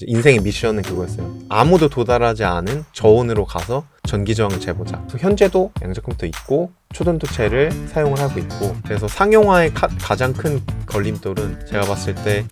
인생의 미션은 그거였어요. 아무도 도달하지 않은 저온으로 가서 전기 저항을 재보자. 현재도 양자 컴퓨터 있고 초전도체를 사용을 하고 있고, 그래서 상용화의 가장 큰 걸림돌은 제가 봤을 때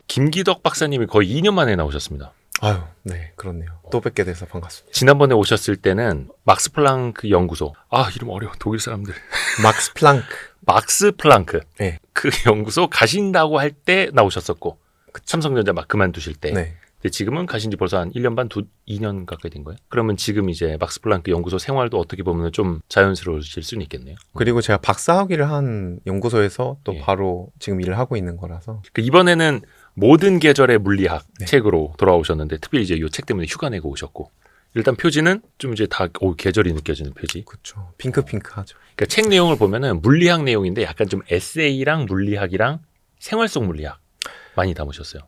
김기덕 박사님이 거의 2년 만에 나오셨습니다. 아유, 네, 그렇네요. 또 뵙게 돼서 반갑습니다. 지난번에 오셨을 때는 막스 플랑크 연구소, 이름 어려워, 독일 사람들. 막스 플랑크. 막스 플랑크. 네. 그 연구소 가신다고 할 때 나오셨었고, 삼성전자 막 그만두실 때. 네. 근데 지금은 가신 지 벌써 한 1년 반, 2년 가까이 된 거예요? 그러면 지금 이제 막스 플랑크 연구소 생활도 어떻게 보면 좀 자연스러우실 수는 있겠네요. 그리고 제가 박사학위를 한 연구소에서 또 예. 바로 지금 일을 하고 있는 거라서. 이번에는 모든 계절의 물리학 네. 책으로 돌아오셨는데, 특별히 이제 이 책 때문에 휴가 내고 오셨고, 일단 표지는 좀 이제 다 계절이 느껴지는 표지. 그렇죠. 핑크핑크하죠. 그러니까 책 내용을 보면은 물리학 내용인데 약간 좀 에세이랑 물리학이랑 생활 속 물리학 많이 담으셨어요.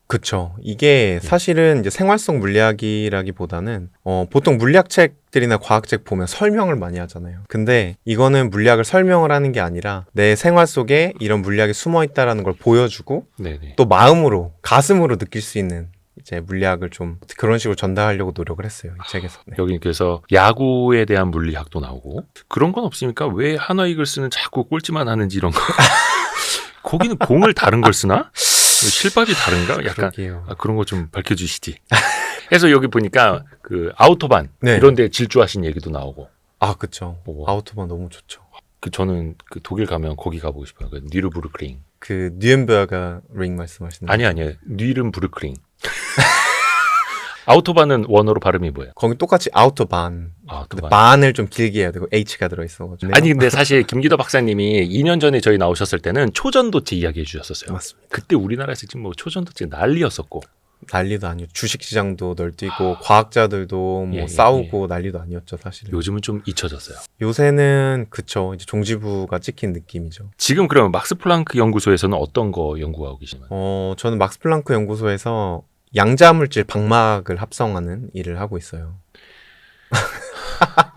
그쵸. 이게 사실은 이제 생활 속 물리학이라기보다는 보통 물리학책들이나 과학책 보면 설명을 많이 하잖아요. 근데 이거는 물리학을 설명을 하는 게 아니라 내 생활 속에 이런 물리학이 숨어 있다라는 걸 보여주고, 네네. 또 마음으로, 가슴으로 느낄 수 있는 이제 물리학을 좀 그런 식으로 전달하려고 노력을 했어요, 이 책에서. 네. 여기 그래서 야구에 대한 물리학도 나오고, 그런 건 없습니까? 왜 한화 이글스는 자꾸 꼴찌만 하는지 이런 거. 거기는 공을 다른 걸 쓰나? 실밥이 다른가? 약간 그러게요. 그런 거 좀 밝혀주시지. 그래서 여기 보니까 그 아우토반 네. 이런데 질주하신 얘기도 나오고. 아, 그쵸. 오. 아우토반 너무 좋죠. 저는 그 독일 가면 거기 가보고 싶어요. 그 뉘르부르크링. 그 뉴엠버가 링 말씀하시는 아니에요. 뉘른부르크링. 아우토반은 원어로 발음이 뭐예요? 거기 똑같이 아우토반. 근데 아우토반. 반을 좀 길게 해야 되고 H가 들어있어가지고. 아니 근데 사실 김기덕 박사님이 2년 전에 저희 나오셨을 때는 초전도체 이야기해 주셨었어요. 맞습니다. 그때 우리나라에서 지금 뭐 초전도체 난리였었고. 난리도 아니었죠. 주식시장도 널뛰고 과학자들도 뭐 예, 싸우고 난리도 아니었죠, 사실은. 요즘은 좀 잊혀졌어요. 요새는 그쵸, 이제 종지부가 찍힌 느낌이죠. 지금 그러면 막스 플랑크 연구소에서는 어떤 거 연구하고 계시나요? 저는 막스 플랑크 연구소에서 양자물질 방막을 합성하는 일을 하고 있어요.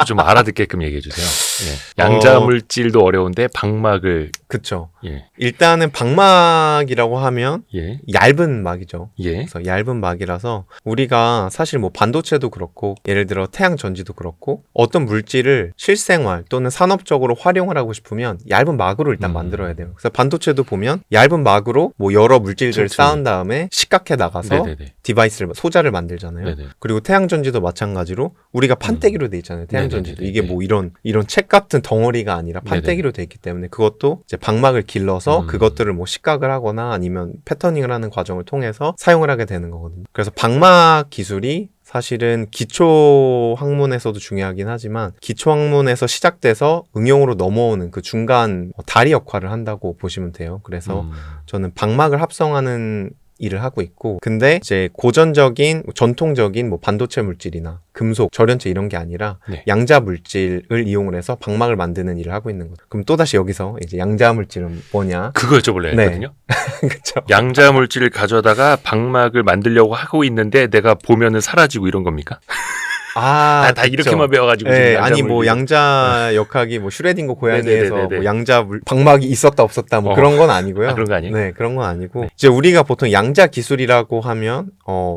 좀 알아듣게끔 얘기해 주세요. 예. 양자 물질도 어려운데 방막을. 그쵸. 예. 일단은 방막이라고 하면 예. 얇은 막이죠. 예. 그래서 얇은 막이라서 우리가 사실 뭐 반도체도 그렇고, 예를 들어 태양 전지도 그렇고, 어떤 물질을 실생활 또는 산업적으로 활용을 하고 싶으면 얇은 막으로 일단 만들어야 돼요. 그래서 반도체도 보면 얇은 막으로 뭐 여러 물질들을 그렇죠. 쌓은 다음에 식각해 나가서 네네네. 디바이스를, 소자를 만들잖아요. 네네. 그리고 태양 전지도 마찬가지로 우리가 판때기로 돼 있잖아요. 태양 전지도. 네네네네. 이게 뭐 이런 책 같은 덩어리가 아니라 판때기로 돼 있기 때문에 그것도 이제 방막을 길러서 그것들을 뭐 식각을 하거나 아니면 패터닝을 하는 과정을 통해서 사용을 하게 되는 거거든요. 그래서 방막 기술이 사실은 기초 학문에서도 중요하긴 하지만 기초 학문에서 시작돼서 응용으로 넘어오는 그 중간 다리 역할을 한다고 보시면 돼요. 그래서 저는 방막을 합성하는 일을 하고 있고, 근데 이제 고전적인 전통적인 뭐 반도체 물질이나 금속, 절연체 이런 게 아니라 네. 양자 물질을 이용을 해서 방막을 만드는 일을 하고 있는 거죠. 그럼 또다시 여기서 이제 양자 물질은 뭐냐? 그거 여쭤보려고 네. 했거든요. 그렇죠. 양자 물질을 가져다가 방막을 만들려고 하고 있는데 내가 보면은 사라지고 이런 겁니까? 다 그쵸. 이렇게만 배워가지고. 네, 지금 양자 아니 뭐 물질. 양자 역학이 뭐 슈레딩거 고양이에서 네네네네. 뭐 양자 방막이 있었다 없었다 뭐 그런 건 아니고요. 그런 거 아니에요? 네, 그런 건 아니고 네. 이제 우리가 보통 양자 기술이라고 하면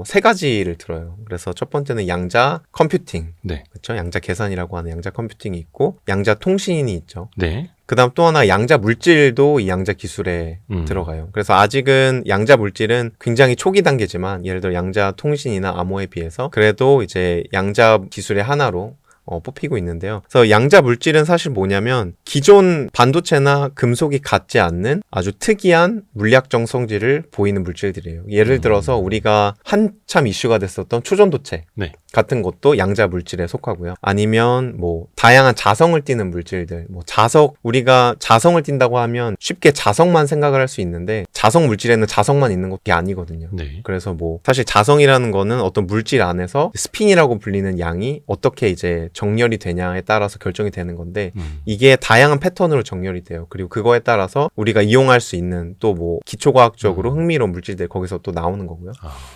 세 가지를 들어요. 그래서 첫 번째는 양자 컴퓨팅, 네. 그렇죠? 양자 계산이라고 하는 양자 컴퓨팅이 있고, 양자 통신이 있죠. 네. 그다음 또 하나 양자 물질도 이 양자 기술에 들어가요. 그래서 아직은 양자 물질은 굉장히 초기 단계지만, 예를 들어 양자 통신이나 암호에 비해서 그래도 이제 양자 기술의 하나로 뽑히고 있는데요. 그래서 양자 물질은 사실 뭐냐면 기존 반도체나 금속이 갖지 않는 아주 특이한 물리학적 성질을 보이는 물질들이에요. 예를 들어서 우리가 한참 이슈가 됐었던 초전도체 네. 같은 것도 양자 물질에 속하고요. 아니면 뭐 다양한 자성을 띠는 물질들, 뭐 자석, 우리가 자성을 띈다고 하면 쉽게 자석만 생각을 할 수 있는데 자석 물질에는 자석만 있는 것이 아니거든요. 네. 그래서 뭐 사실 자성이라는 거는 어떤 물질 안에서 스핀이라고 불리는 양이 어떻게 이제 정렬이 되냐에 따라서 결정이 되는 건데, 이게 다양한 패턴으로 정렬이 돼요. 그리고 그거에 따라서 우리가 이용할 수 있는 또 뭐 기초과학적으로 흥미로운 물질들 거기서 또 나오는 거고요.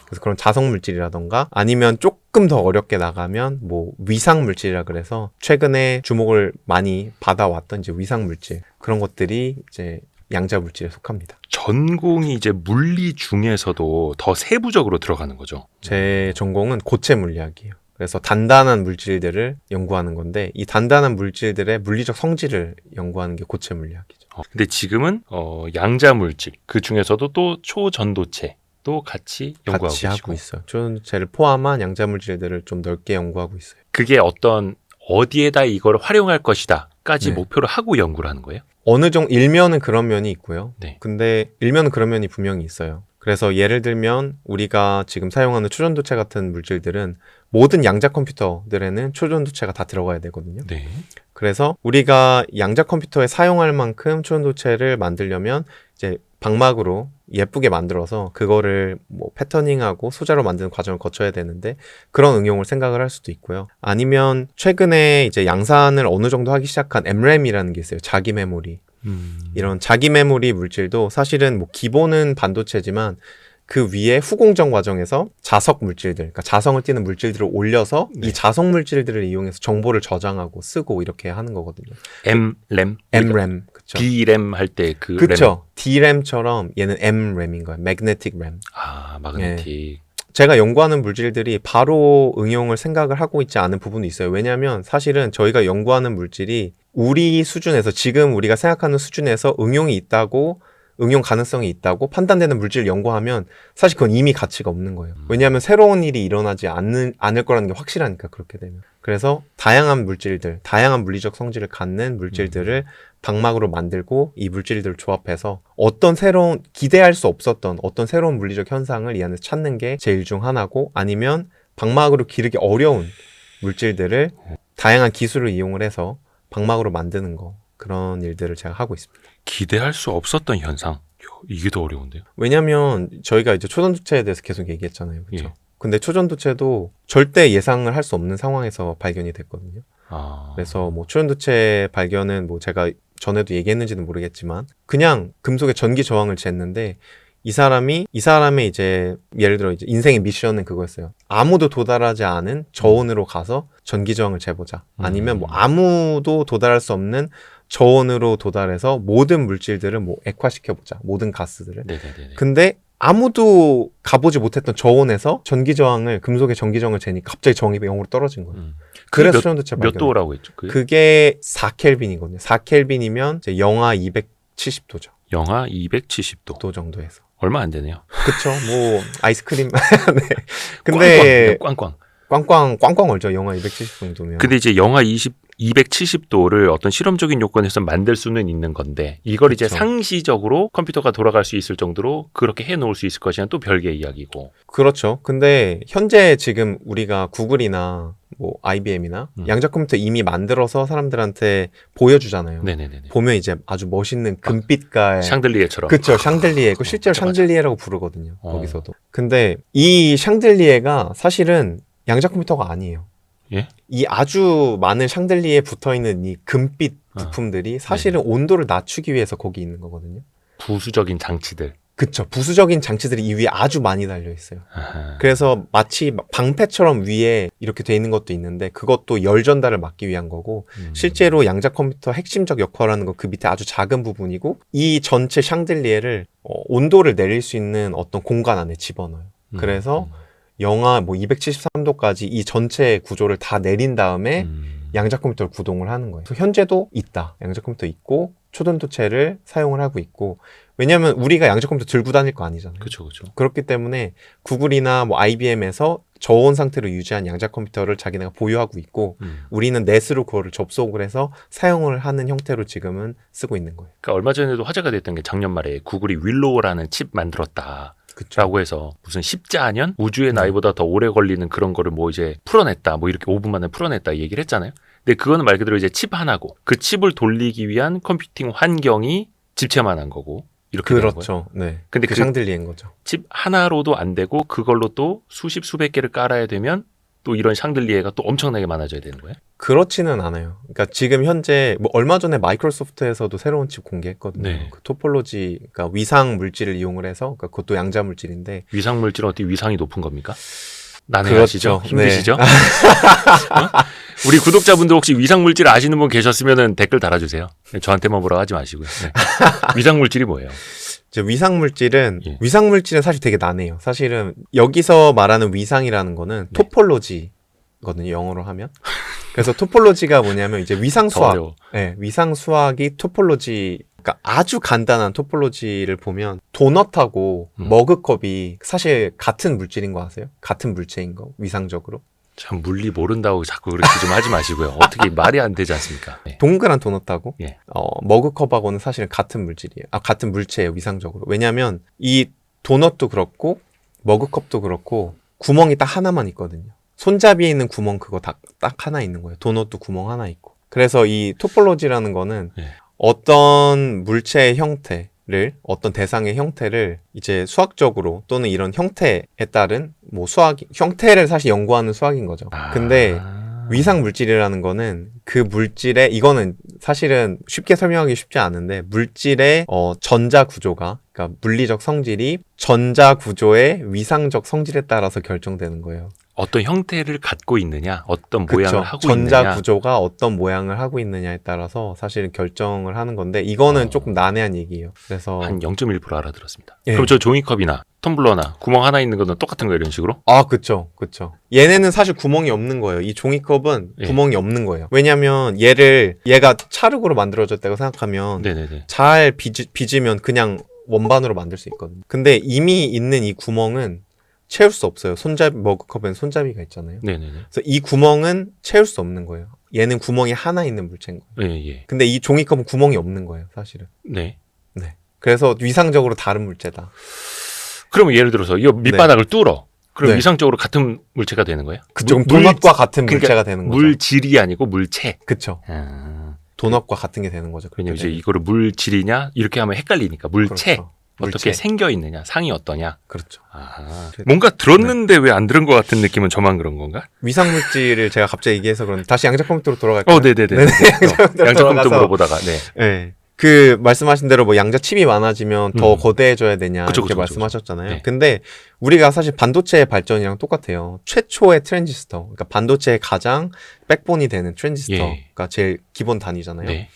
그래서 그런 자성 물질이라던가, 아니면 조금 더 어렵게 나가면 뭐 위상 물질이라 그래서 최근에 주목을 많이 받아왔던 이제 위상 물질, 그런 것들이 이제 양자 물질에 속합니다. 전공이 이제 물리 중에서도 더 세부적으로 들어가는 거죠. 제 전공은 고체 물리학이에요. 그래서 단단한 물질들을 연구하는 건데 이 단단한 물질들의 물리적 성질을 연구하는 게 고체 물리학이죠. 근데 지금은 양자 물질 그 중에서도 또 초전도체도 같이 연구하고 같이 계시고 하고 있어요. 초전도체를 포함한 양자 물질들을 좀 넓게 연구하고 있어요. 그게 어디에다 이걸 활용할 것이다까지 네. 목표로 하고 연구를 하는 거예요? 어느 정도 일면은 그런 면이 있고요. 네. 근데 일면은 그런 면이 분명히 있어요. 그래서 예를 들면 우리가 지금 사용하는 초전도체 같은 물질들은 모든 양자 컴퓨터들에는 초전도체가 다 들어가야 되거든요. 네. 그래서 우리가 양자 컴퓨터에 사용할 만큼 초전도체를 만들려면 이제 방막으로 예쁘게 만들어서 그거를 뭐 패터닝하고 소자로 만드는 과정을 거쳐야 되는데 그런 응용을 생각을 할 수도 있고요. 아니면 최근에 이제 양산을 어느 정도 하기 시작한 MRAM이라는 게 있어요. 자기 메모리. 이런 자기 메모리 물질도 사실은 뭐 기본은 반도체지만 그 위에 후공정 과정에서 자석 물질들, 그러니까 자성을 띠는 물질들을 올려서 네. 이 자석 물질들을 이용해서 정보를 저장하고 쓰고 이렇게 하는 거거든요. MRAM, MRAM, 그쵸? DRAM 할 때 그 램. 그쵸. DRAM처럼 얘는 MRAM인 거예요. Magnetic RAM. 아, 마그네틱. 제가 연구하는 물질들이 바로 응용을 생각을 하고 있지 않은 부분도 있어요. 왜냐하면 사실은 저희가 연구하는 물질이 우리 수준에서 지금 우리가 생각하는 수준에서 응용 가능성이 있다고 판단되는 물질을 연구하면 사실 그건 이미 가치가 없는 거예요. 왜냐하면 새로운 일이 일어나지 않을 거라는 게 확실하니까 그렇게 되면. 그래서 다양한 물질들, 다양한 물리적 성질을 갖는 물질들을 방막으로 만들고 이 물질들을 조합해서 기대할 수 없었던 어떤 새로운 물리적 현상을 이 안에서 찾는 게 제일 중 하나고 아니면 방막으로 기르기 어려운 물질들을 다양한 기술을 이용을 해서 방막으로 만드는 거. 그런 일들을 제가 하고 있습니다. 기대할 수 없었던 현상. 이게 더 어려운데요. 왜냐면 저희가 이제 초전도체에 대해서 계속 얘기했잖아요. 그렇죠? 예. 근데 초전도체도 절대 예상을 할 수 없는 상황에서 발견이 됐거든요. 아. 그래서 뭐 초전도체 발견은 뭐 제가 전에도 얘기했는지는 모르겠지만 그냥 금속의 전기 저항을 쟀는데 이 사람의 이제 예를 들어 이제 인생의 미션은 그거였어요. 아무도 도달하지 않은 저온으로 가서 전기 저항을 재보자. 아니면 뭐 아무도 도달할 수 없는 저온으로 도달해서 모든 물질들을 뭐 액화시켜보자. 모든 가스들을. 네네네. 근데 아무도 가보지 못했던 저온에서 금속의 전기 저항을 재니까 갑자기 저항이 0으로 떨어진 거예요. 그래서 초전도체 몇 발견. 도라고 했죠? 그게 4켈빈이거든요. 4켈빈이면 이제 영하 270도죠. 영하 270도. 도 정도에서. 얼마 안 되네요. 그쵸. 뭐 아이스크림. 네. 근데 꽝꽝. 꽝꽝 얼죠. 영하 270 정도면. 근데 이제 영하 270도를 어떤 실험적인 요건에서 만들 수는 있는 건데 이걸 이제 그쵸. 상시적으로 컴퓨터가 돌아갈 수 있을 정도로 그렇게 해놓을 수 있을 것이냐 또 별개의 이야기고. 그렇죠. 근데 현재 지금 우리가 구글이나 뭐 IBM이나 양자 컴퓨터 이미 만들어서 사람들한테 보여주잖아요. 네네네. 보면 이제 아주 멋있는 금빛깔 샹들리에처럼. 그쵸. 샹들리에고 실제로 맞아, 맞아. 샹들리에라고 부르거든요. 거기서도. 근데 이 샹들리에가 사실은 양자 컴퓨터가 아니에요. 예? 이 아주 많은 샹들리에 붙어있는 이 금빛 부품들이 사실은 온도를 낮추기 위해서 거기 있는 거거든요. 부수적인 장치들. 그쵸. 부수적인 장치들이 이 위에 아주 많이 달려있어요. 아하. 그래서 마치 방패처럼 위에 이렇게 돼 있는 것도 있는데 그것도 열 전달을 막기 위한 거고 실제로 양자 컴퓨터 핵심적 역할을 하는 건 그 밑에 아주 작은 부분이고 이 전체 샹들리에를 온도를 내릴 수 있는 어떤 공간 안에 집어넣어요. 그래서 영하 뭐 273도까지 이 전체 구조를 다 내린 다음에 양자 컴퓨터를 구동을 하는 거예요. 그래서 현재도 있다. 양자 컴퓨터 있고 초전도체를 사용을 하고 있고 왜냐하면 우리가 양자 컴퓨터 들고 다닐 거 아니잖아요. 그렇죠. 그렇기 때문에 구글이나 뭐 IBM에서 저온 상태로 유지한 양자 컴퓨터를 자기네가 보유하고 있고 우리는 넷으로 그거를 접속을 해서 사용을 하는 형태로 지금은 쓰고 있는 거예요. 그러니까 얼마 전에도 화제가 됐던 게 작년 말에 구글이 윌로우라는 칩 만들었다. 그쵸. 라고 해서 무슨 14년 우주의 나이보다 더 오래 걸리는 그런 거를 뭐 이제 풀어냈다. 뭐 이렇게 5분 만에 풀어냈다 얘기를 했잖아요. 근데 그거는 말 그대로 이제 칩 하나고 그 칩을 돌리기 위한 컴퓨팅 환경이 집체만한 거고 이렇게 되는 거예요. 그렇죠. 네. 근데 그 샹들리에인 거죠. 칩 하나로도 안 되고 그걸로 또 수십 수백 개를 깔아야 되면 또 이런 샹들리에가 또 엄청나게 많아져야 되는 거예요? 그렇지는 않아요. 그러니까 지금 현재 뭐 얼마 전에 마이크로소프트에서도 새로운 칩 공개했거든요. 네. 그 토폴로지, 그러니까 위상 물질을 이용을 해서, 그러니까 그것도 양자 물질인데. 위상 물질은 어떻게 위상이 높은 겁니까? 난해하시죠? 그렇죠. 힘드시죠? 네. 우리 구독자분들 혹시 위상물질 아시는 분 계셨으면 댓글 달아주세요. 저한테만 뭐라고 하지 마시고요. 네. 위상물질이 뭐예요? 이제 위상물질은 예. 위상물질은 사실 되게 난해요. 사실은 여기서 말하는 위상이라는 거는 네. 토폴로지거든요. 영어로 하면. 그래서 토폴로지가 뭐냐면 이제 더 위상수학. 어려워. 네, 위상수학이 토폴로지. 그러니까 아주 간단한 토폴로지를 보면 도넛하고 머그컵이 사실 같은 물질인 거 아세요? 같은 물체인 거 위상적으로. 참 물리 모른다고 자꾸 그렇게 좀 하지 마시고요. 어떻게 말이 안 되지 않습니까? 네. 동그란 도넛하고 예. 머그컵하고는 사실은 같은 물질이에요. 같은 물체예요, 위상적으로. 왜냐하면 이 도넛도 그렇고 머그컵도 그렇고 구멍이 딱 하나만 있거든요. 손잡이에 있는 구멍 그거 딱 하나 있는 거예요. 도넛도 구멍 하나 있고. 그래서 이 토폴로지라는 거는 예. 어떤 물체의 형태를 어떤 대상의 형태를 이제 수학적으로 또는 이런 형태에 따른 뭐 형태를 사실 연구하는 수학인 거죠. 근데 위상 물질이라는 거는 그 물질의 이거는 사실은 쉽게 설명하기 쉽지 않은데 물질의 전자 구조가 그러니까 물리적 성질이 전자 구조의 위상적 성질에 따라서 결정되는 거예요. 어떤 형태를 갖고 있느냐, 어떤 그쵸. 모양을 하고 전자 있느냐. 구조가 어떤 모양을 하고 있느냐에 따라서 사실은 결정을 하는 건데 이거는 조금 난해한 얘기예요. 그래서 한 0.1% 알아들었습니다. 예. 그럼 저 종이컵이나 텀블러나 구멍 하나 있는 거는 똑같은 거 이런 식으로? 그쵸. 얘네는 사실 구멍이 없는 거예요. 이 종이컵은 예. 구멍이 없는 거예요. 왜냐면 얘가 찰흙으로 만들어졌다고 생각하면 네네네. 잘 빚으면 그냥 원반으로 만들 수 있거든요. 근데 이미 있는 이 구멍은 채울 수 없어요. 머그컵엔 손잡이가 있잖아요. 네네네. 그래서 이 구멍은 채울 수 없는 거예요. 얘는 구멍이 하나 있는 물체인 거예요. 예. 근데 이 종이컵은 구멍이 없는 거예요, 사실은. 네. 그래서 위상적으로 다른 물체다. 그러면 예를 들어서 이 밑바닥을 뚫어. 그럼 네. 위상적으로 같은 물체가 되는 거예요? 그쪽 도넛과 같은 그러니까 물체가 되는 거죠. 물질이 아니고 물체. 그쵸. 도넛과 같은 게 되는 거죠. 왜냐면 이제 그렇게 이거를 물질이냐 이렇게 하면 헷갈리니까 물체. 그렇죠. 어떻게 물체. 생겨 있느냐, 상이 어떠냐. 그렇죠. 뭔가 들었는데 왜 안 들은 것 같은 느낌은 저만 그런 건가? 위상물질을 제가 갑자기 얘기해서 그런데 다시 양자 컴퓨터로 돌아갈까요? 네네네. 양자 컴퓨터 물어보다가 네. 네. 그 말씀하신 대로 뭐 양자 칩이 많아지면 더 거대해져야 되냐 그쵸, 이렇게 그쵸, 말씀하셨잖아요. 네. 근데 우리가 사실 반도체의 발전이랑 똑같아요. 최초의 트랜지스터, 그러니까 반도체의 가장 백본이 되는 트랜지스터가 제일 기본 단위잖아요. 네.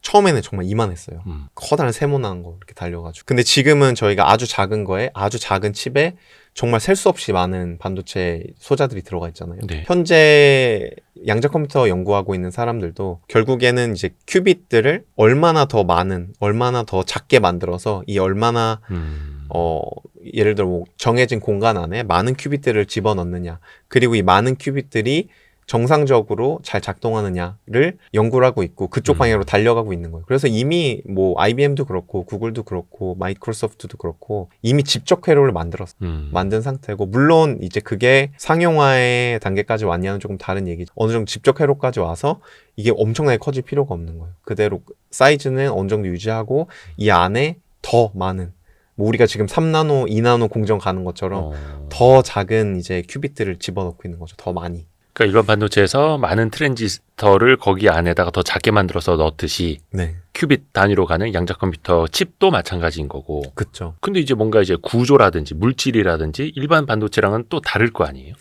처음에는 정말 이만했어요. 커다란 세모난 거 이렇게 달려가지고. 근데 지금은 저희가 아주 작은 거에 아주 작은 칩에 정말 셀 수 없이 많은 반도체 소자들이 들어가 있잖아요. 네. 현재 양자 컴퓨터 연구하고 있는 사람들도 결국에는 이제 큐빗들을 얼마나 더 많은, 얼마나 더 작게 만들어서 이 얼마나 예를 들어 뭐 정해진 공간 안에 많은 큐빗들을 집어넣느냐, 그리고 이 많은 큐빗들이 정상적으로 잘 작동하느냐를 연구를 하고 있고 그쪽 방향으로 달려가고 있는 거예요. 그래서 이미 뭐 IBM도 그렇고 구글도 그렇고 마이크로소프트도 그렇고 이미 집적 회로를 만든 상태고, 물론 이제 그게 상용화의 단계까지 왔냐는 조금 다른 얘기죠. 어느 정도 집적 회로까지 와서 이게 엄청나게 커질 필요가 없는 거예요. 그대로 사이즈는 어느 정도 유지하고 이 안에 더 많은, 뭐 우리가 지금 3나노, 2나노 공정 가는 것처럼 더 작은 이제 큐빗들을 집어넣고 있는 거죠. 더 많이. 그러니까 일반 반도체에서 많은 트랜지스터를 거기 안에다가 더 작게 만들어서 넣듯이 네. 큐빗 단위로 가는 양자 컴퓨터 칩도 마찬가지인 거고. 그쵸. 근데 이제 뭔가 이제 구조라든지 물질이라든지 일반 반도체랑은 또 다를 거 아니에요?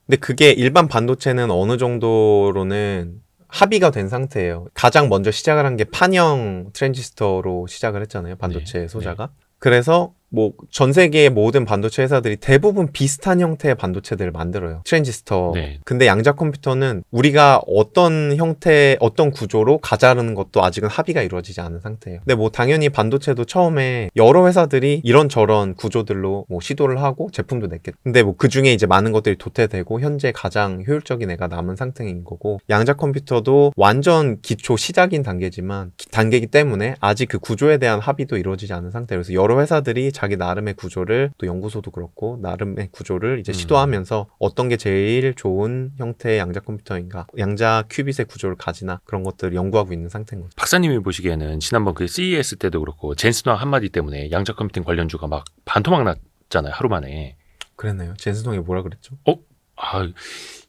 근데 그게 일반 반도체는 어느 정도로는 합의가 된 상태예요. 가장 먼저 시작을 한 게 판형 트랜지스터로 시작을 했잖아요. 반도체 소자가. 그래서 뭐 전 세계의 모든 반도체 회사들이 대부분 비슷한 형태의 반도체들을 만들어요. 트랜지스터. 네. 근데 양자 컴퓨터는 우리가 어떤 형태, 어떤 구조로 가자라는 것도 아직은 합의가 이루어지지 않은 상태예요. 근데 뭐 당연히 반도체도 처음에 여러 회사들이 이런저런 구조들로 뭐 시도를 하고 제품도 냈겠죠. 근데 뭐 그 중에 이제 많은 것들이 도태되고 현재 가장 효율적인 애가 남은 상태인 거고, 양자 컴퓨터도 완전 기초 시작인 단계이기 때문에 아직 그 구조에 대한 합의도 이루어지지 않은 상태예요. 그래서 여러 회사들이 자기 나름의 구조를, 또 연구소도 그렇고 나름의 구조를 이제 시도하면서 어떤 게 제일 좋은 형태의 양자 컴퓨터인가, 양자 큐빗의 구조를 가지나 그런 것들을 연구하고 있는 상태인 거죠. 박사님이 보시기에는 지난번 그 CES 때도 그렇고 젠슨왕 한마디 때문에 양자 컴퓨팅 관련주가 막 반토막 났잖아요. 하루 만에. 그랬나요? 젠슨홍이 뭐라 그랬죠?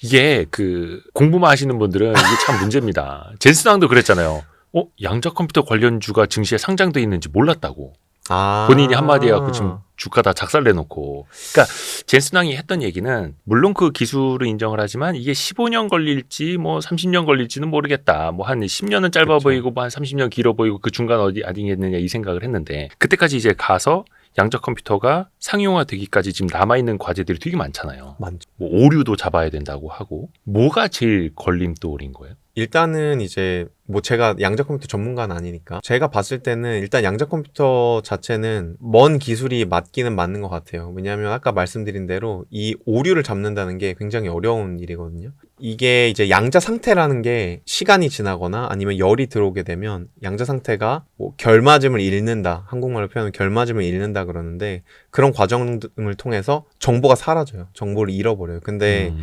이게 그 공부만 하시는 분들은 이게 참 문제입니다. 젠슨왕도 그랬잖아요. 양자 컴퓨터 관련주가 증시에 상장돼 있는지 몰랐다고. 본인이 한마디 해갖고 지금 주가 다 작살내놓고. 그러니까 젠슨왕이 했던 얘기는 물론 그 기술을 인정을 하지만 이게 15년 걸릴지 뭐 30년 걸릴지는 모르겠다. 뭐 한 10년은 짧아 그쵸. 보이고 뭐 한 30년 길어 보이고 그 중간 어디 아니겠느냐 이 생각을 했는데 그때까지 이제 가서 양자 컴퓨터가 상용화되기까지 지금 남아있는 과제들이 되게 많잖아요. 많죠. 뭐 오류도 잡아야 된다고 하고 뭐가 제일 걸림돌인 거예요? 일단은 이제 뭐 제가 양자 컴퓨터 전문가는 아니니까 제가 봤을 때는 일단 양자 컴퓨터 자체는 먼 기술이 맞기는 맞는 것 같아요. 왜냐하면 아까 말씀드린 대로 이 오류를 잡는다는 게 굉장히 어려운 일이거든요. 이게 이제 양자 상태라는 게 시간이 지나거나 아니면 열이 들어오게 되면 양자 상태가 뭐 결맞음을 잃는다. 한국말로 표현하면 결맞음을 잃는다 그러는데 그런 과정을 통해서 정보가 사라져요. 정보를 잃어버려요. 근데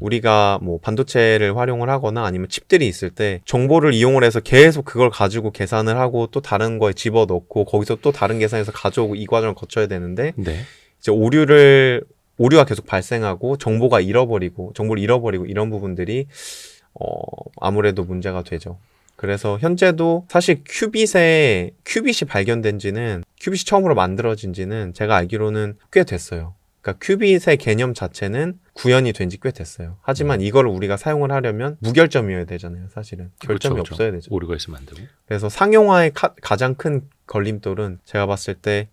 우리가 뭐 반도체를 활용을 하거나 아니면 칩들이 있을 때 정보를 이용을 해서 계속 그걸 가지고 계산을 하고 또 다른 거에 집어넣고 거기서 또 다른 계산해서 가져오고 이 과정을 거쳐야 되는데 네. 이제 오류가 계속 발생하고 정보를 잃어버리고 이런 부분들이 아무래도 문제가 되죠. 그래서 현재도 사실 큐빗이 발견된 지는 큐빗이 처음으로 만들어진 지는 제가 알기로는 꽤 됐어요. 그러니까 큐빗의 개념 자체는 구현이 된 지 꽤 됐어요. 하지만 이걸 우리가 사용을 하려면 무결점이어야 되잖아요. 사실은 결점이 그렇죠, 없어야 되죠. 오류가 있으면 안 되고. 그래서 상용화의 가장 큰 걸림돌은 제가 봤을 때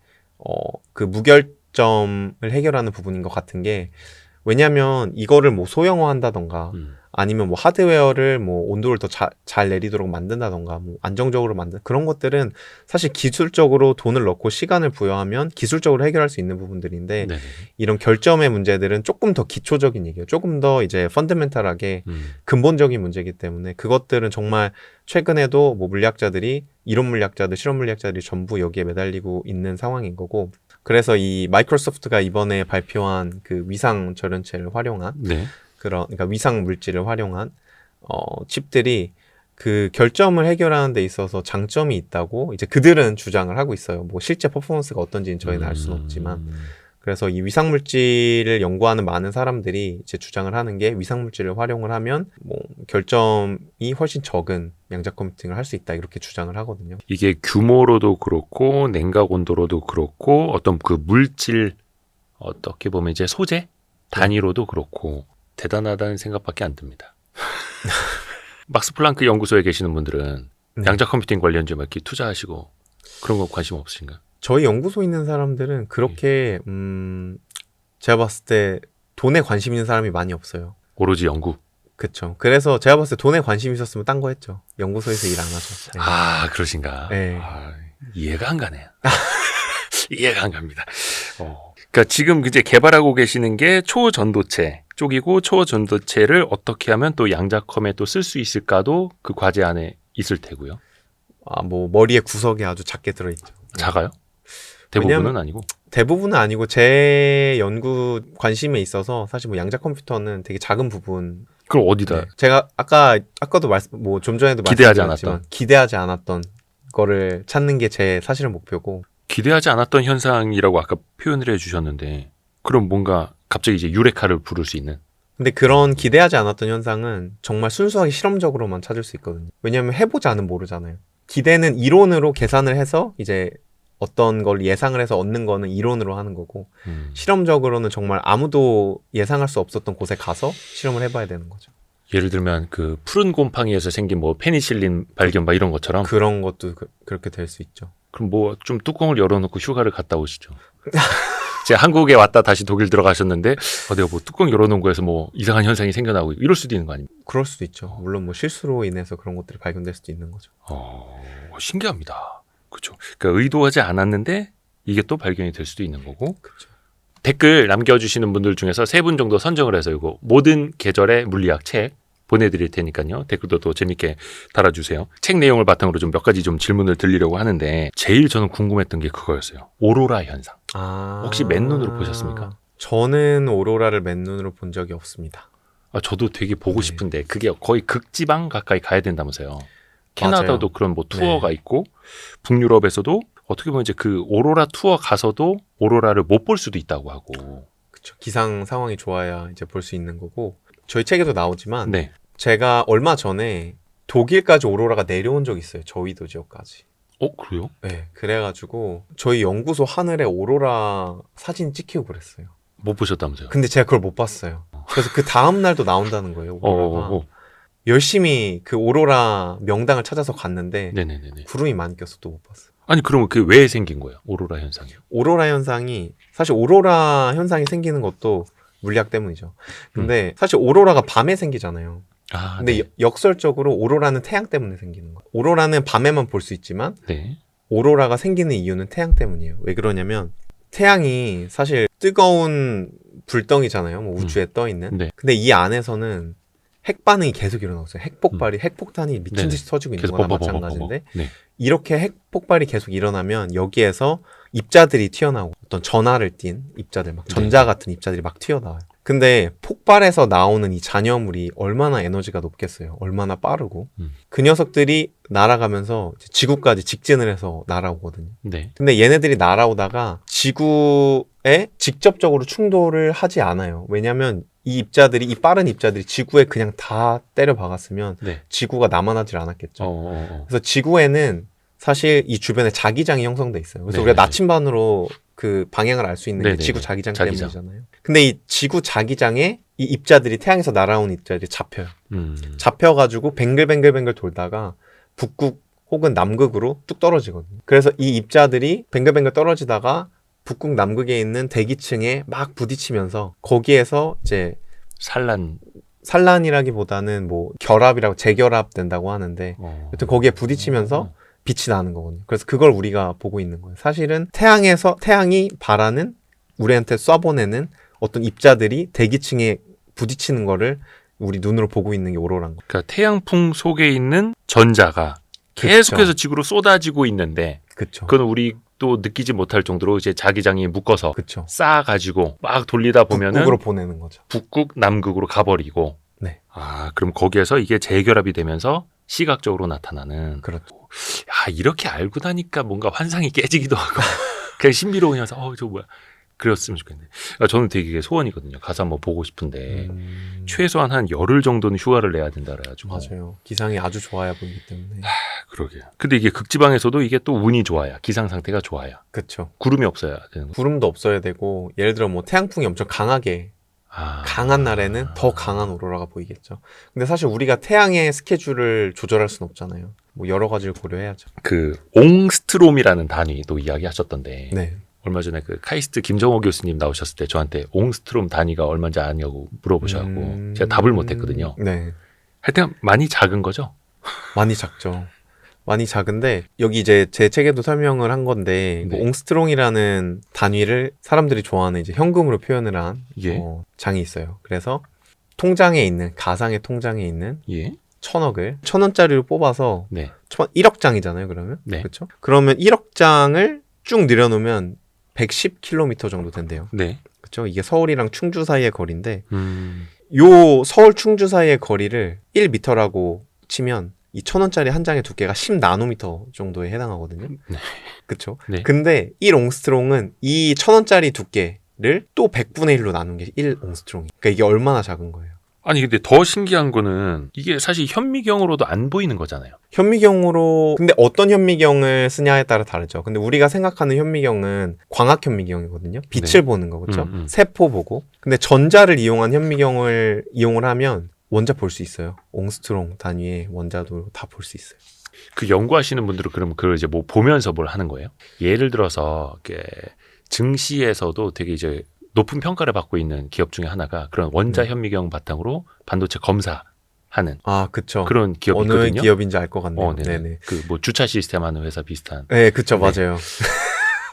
그 무결점을 해결하는 부분인 것 같은 게 왜냐하면 이거를 뭐 소형화한다던가 아니면 뭐 하드웨어를 뭐 온도를 더 잘 내리도록 만든다던가 뭐 안정적으로 그런 것들은 사실 기술적으로 돈을 넣고 시간을 부여하면 기술적으로 해결할 수 있는 부분들인데 네네. 이런 결점의 문제들은 조금 더 기초적인 얘기예요. 조금 더 이제 펀더멘탈하게 근본적인 문제이기 때문에 그것들은 정말 최근에도 뭐 이론 물리학자들, 실험 물리학자들이 전부 여기에 매달리고 있는 상황인 거고 그래서 이 마이크로소프트가 이번에 발표한 그 위상 절연체를 활용한 네. 그러니까 위상 물질을 활용한 칩들이 그 결점을 해결하는 데 있어서 장점이 있다고 이제 그들은 주장을 하고 있어요. 뭐 실제 퍼포먼스가 어떤지는 저희는 알 수는 없지만 그래서 이 위상 물질을 연구하는 많은 사람들이 이제 주장을 하는 게 위상 물질을 활용을 하면 뭐 결점이 훨씬 적은 양자 컴퓨팅을 할 수 있다 이렇게 주장을 하거든요. 이게 규모로도 그렇고 냉각 온도로도 그렇고 어떤 그 물질 어떻게 보면 이제 소재 단위로도 그렇고 대단하다는 생각밖에 안 듭니다. 막스 플랑크 연구소에 계시는 분들은 네. 양자 컴퓨팅 관련주에 막 이렇게 투자하시고 그런 거 관심 없으신가요? 저희 연구소에 있는 사람들은 그렇게 제가 봤을 때 돈에 관심 있는 사람이 많이 없어요. 오로지 연구. 그쵸. 그래서 제가 봤을 때 돈에 관심 있었으면 딴 거 했죠. 연구소에서 일 안 하죠. 네. 아, 그러신가? 네. 아, 이해가 안 가네요. 이해가 안 갑니다. 그러니까 지금 이제 개발하고 계시는 게 초전도체 쪽이고 초전도체를 어떻게 하면 또 양자컴에 또 쓸 수 있을까도 그 과제 안에 있을 테고요. 뭐 머리에 구석에 아주 작게 들어있죠. 작아요? 대부분은 아니고. 대부분은 아니고 제 연구 관심에 있어서 사실 뭐 양자 컴퓨터는 되게 작은 부분. 그럼 어디다? 네. 제가 아까도 뭐 좀 전에도 기대하지 않았던 거를 찾는 게 제 사실은 목표고. 기대하지 않았던 현상이라고 아까 표현을 해주셨는데 그럼 뭔가 갑자기 이제 유레카를 부를 수 있는. 근데 그런 기대하지 않았던 현상은 정말 순수하게 실험적으로만 찾을 수 있거든요. 왜냐하면 해보지 않으면 모르잖아요. 기대는 이론으로 계산을 해서 이제 어떤 걸 예상을 해서 얻는 거는 이론으로 하는 거고 실험적으로는 정말 아무도 예상할 수 없었던 곳에 가서 실험을 해봐야 되는 거죠. 예를 들면 그 푸른 곰팡이에서 생긴 뭐 페니실린 발견 막 이런 것처럼 그런 것도 그렇게 될 수 있죠. 그럼 뭐 좀 뚜껑을 열어놓고 휴가를 갔다 오시죠. 제가 한국에 왔다 다시 독일 들어가셨는데 내가 뭐 뚜껑 열어놓은 거에서 뭐 이상한 현상이 생겨나고 이럴 수도 있는 거 아닙니까? 그럴 수도 있죠. 물론 뭐 실수로 인해서 그런 것들이 발견될 수도 있는 거죠. 신기합니다. 그렇죠. 그러니까 의도하지 않았는데 이게 또 발견이 될 수도 있는 거고. 그렇죠. 댓글 남겨주시는 분들 중에서 3분 정도 선정을 해서 이거 모든 계절의 물리학 책 보내드릴 테니까요. 댓글도 또 재밌게 달아주세요. 책 내용을 바탕으로 좀 몇 가지 좀 질문을 드리려고 하는데 제일 저는 궁금했던 게 그거였어요. 오로라 현상. 혹시 맨눈으로 보셨습니까? 저는 오로라를 맨눈으로 본 적이 없습니다. 저도 되게 보고 싶은데 그게 거의 극지방 가까이 가야 된다면서요. 캐나다도 맞아요. 그런 뭐 투어가 있고 북유럽에서도 어떻게 보면 이제 그 오로라 투어 가서도 오로라를 못 볼 수도 있다고 하고. 그렇죠. 기상 상황이 좋아야 이제 볼 수 있는 거고 저희 책에도 나오지만 네. 제가 얼마 전에 독일까지 오로라가 내려온 적이 있어요. 저위도 지역까지. 그래요? 네, 그래가지고 저희 연구소 하늘에 오로라 사진 찍히고 그랬어요. 못 보셨다면서요? 근데 제가 그걸 못 봤어요. 그래서 그 다음 날도 나온다는 거예요, 오로라가. 열심히 그 오로라 명당을 찾아서 갔는데 네네네네. 구름이 많이 껴서 또 못 봤어요. 아니 그러면 그게 왜 생긴 거예요? 오로라 현상이요? 오로라 현상이 사실 오로라 현상이 생기는 것도 물리학 때문이죠. 근데 사실 오로라가 밤에 생기잖아요. 근데 네. 역설적으로 오로라는 태양 때문에 생기는 거예요. 오로라는 밤에만 볼 수 있지만 네. 오로라가 생기는 이유는 태양 때문이에요. 왜 그러냐면 태양이 사실 뜨거운 불덩이잖아요. 뭐 우주에 떠 있는. 네. 근데 이 안에서는 핵 반응이 계속 일어나고 있어요. 핵 폭발이, 핵 폭탄이 미친 듯이 터지고 있는 계속 거나 뻐뻐뻐뻐뻐. 마찬가지인데 네. 이렇게 핵 폭발이 계속 일어나면 여기에서 입자들이 튀어나오고 어떤 전하를 띤 입자들, 막 전자 같은 입자들이 막 튀어나와요. 근데 폭발해서 나오는 이 잔여물이 얼마나 에너지가 높겠어요. 얼마나 빠르고. 그 녀석들이 날아가면서 지구까지 직진을 해서 날아오거든요. 네. 근데 얘네들이 날아오다가 지구에 직접적으로 충돌을 하지 않아요. 왜냐면 이 빠른 입자들이 지구에 그냥 다 때려 박았으면 네. 지구가 남아나질 않았겠죠. 그래서 지구에는 사실 이 주변에 자기장이 형성돼 있어요. 그래서 네네네. 우리가 나침반으로 그 방향을 알 수 있는 게 네네네. 지구 자기장 자기장. 때문이잖아요. 근데 이 지구 자기장에 이 입자들이 태양에서 날아온 입자들이 잡혀요. 잡혀가지고 뱅글뱅글뱅글 돌다가 북극 혹은 남극으로 뚝 떨어지거든요. 그래서 이 입자들이 뱅글뱅글 떨어지다가 북극 남극에 있는 대기층에 막 부딪히면서 거기에서 이제 산란이라기보다는 뭐 결합이라고 재결합 된다고 하는데 여튼 거기에 부딪히면서 빛이 나는 거거든요. 그래서 그걸 우리가 보고 있는 거예요. 사실은 태양이 발하는 우리한테 쏴보내는 어떤 입자들이 대기층에 부딪히는 거를 우리 눈으로 보고 있는 게 오로라인 거예요. 그러니까 태양풍 속에 있는 전자가 계속해서 지구로 쏟아지고 있는데 그쵸. 그건 우리 또 느끼지 못할 정도로 이제 자기장이 묶어서 그쵸. 쌓아가지고 막 돌리다 보면은 북극으로 보내는 거죠. 북극 남극으로 가버리고. 네. 그럼 거기에서 이게 재결합이 되면서 시각적으로 나타나는. 그렇죠. 이렇게 알고 나니까 뭔가 환상이 깨지기도 하고 그냥 신비로우면서 저 뭐야 그랬으면 좋겠네. 저는 되게 소원이거든요. 가서 한번 보고 싶은데 최소한 한 열흘 정도는 휴가를 내야 된다 그래가지고. 맞아요. 기상이 아주 좋아야 보이기 때문에. 그러게요. 근데 이게 극지방에서도 이게 또 운이 좋아야, 기상 상태가 좋아야. 그렇죠. 구름이 없어야 되는 거. 구름도 없어야 되고 예를 들어 뭐 태양풍이 엄청 강하게 강한 날에는 더 강한 오로라가 보이겠죠. 근데 사실 우리가 태양의 스케줄을 조절할 수는 없잖아요. 뭐 여러 가지를 고려해야죠. 그 옹스트롬이라는 단위도 이야기하셨던데. 네. 얼마 전에 그 카이스트 김정호 교수님 나오셨을 때 저한테 옹스트롬 단위가 얼마인지 아냐고 물어보셔갖고 제가 답을 못했거든요. 네. 하여튼 많이 작은 거죠? 많이 작죠. 많이 작은데 여기 이제 제 책에도 설명을 한 건데 네. 뭐 옹스트롱이라는 단위를 사람들이 좋아하는 이제 현금으로 표현을 한 예. 장이 있어요. 그래서 통장에 있는 가상의 통장에 있는 예. 1,000억을 1,000원짜리로 뽑아서 네. 1억 장이잖아요. 그러면 네. 그렇죠? 그러면 1억 장을 쭉 늘여놓으면 110km 정도 된대요. 네. 그렇죠? 이게 서울이랑 충주 사이의 거리인데 요 서울 충주 사이의 거리를 1m라고 치면 이 1,000원짜리 한 장의 두께가 10나노미터 정도에 해당하거든요. 네. 그쵸? 네. 근데 1옹스트롱은 이 1,000원짜리 두께를 또 100분의 1로 나눈 게 1옹스트롱이. 그러니까 이게 얼마나 작은 거예요. 아니 근데 더 신기한 거는 이게 사실 현미경으로도 안 보이는 거잖아요. 현미경으로 근데 어떤 현미경을 쓰냐에 따라 다르죠. 근데 우리가 생각하는 현미경은 광학 현미경이거든요. 빛을 네. 보는 거 그렇죠? 세포 보고. 근데 전자를 이용한 현미경을 이용을 하면 원자 볼 수 있어요. 옹스트롱 단위의 원자도 다 볼 수 있어요. 그 연구하시는 분들은 그럼 그걸 이제 뭐 보면서 뭘 하는 거예요? 예를 들어서 이렇게 증시에서도 되게 이제 높은 평가를 받고 있는 기업 중에 하나가 그런 원자 현미경 바탕으로 반도체 검사하는 그쵸. 그런 기업이 어느 있거든요. 기업인지 알 것 같네요. 네네. 그 뭐 주차 시스템 하는 회사 비슷한. 네, 그쵸, 네. 맞아요.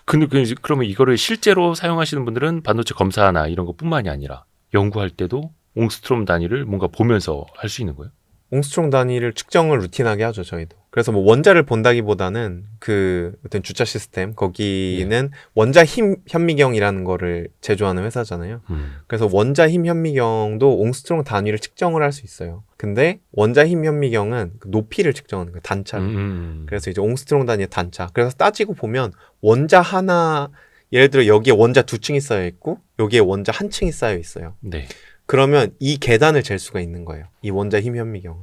근데 그러면 이거를 실제로 사용하시는 분들은 반도체 검사나 이런 것뿐만이 아니라 연구할 때도 옹스트롬 단위를 뭔가 보면서 할 수 있는 거예요? 옹스트롱 단위를 측정을 루틴하게 하죠, 저희도. 그래서 뭐 원자를 본다기보다는 그 어떤 주차 시스템 거기는 원자 힘 현미경이라는 거를 제조하는 회사잖아요. 그래서 원자 힘 현미경도 옹스트롱 단위를 측정을 할 수 있어요. 근데 원자 힘 현미경은 그 높이를 측정하는 거예요, 단차를. 그래서 이제 옹스트롱 단위의 단차. 그래서 따지고 보면 원자 하나 예를 들어 여기에 원자 2층이 쌓여 있고 여기에 원자 1층이 쌓여 있어요. 네. 그러면 이 계단을 잴 수가 있는 거예요. 이 원자 힘 현미경은.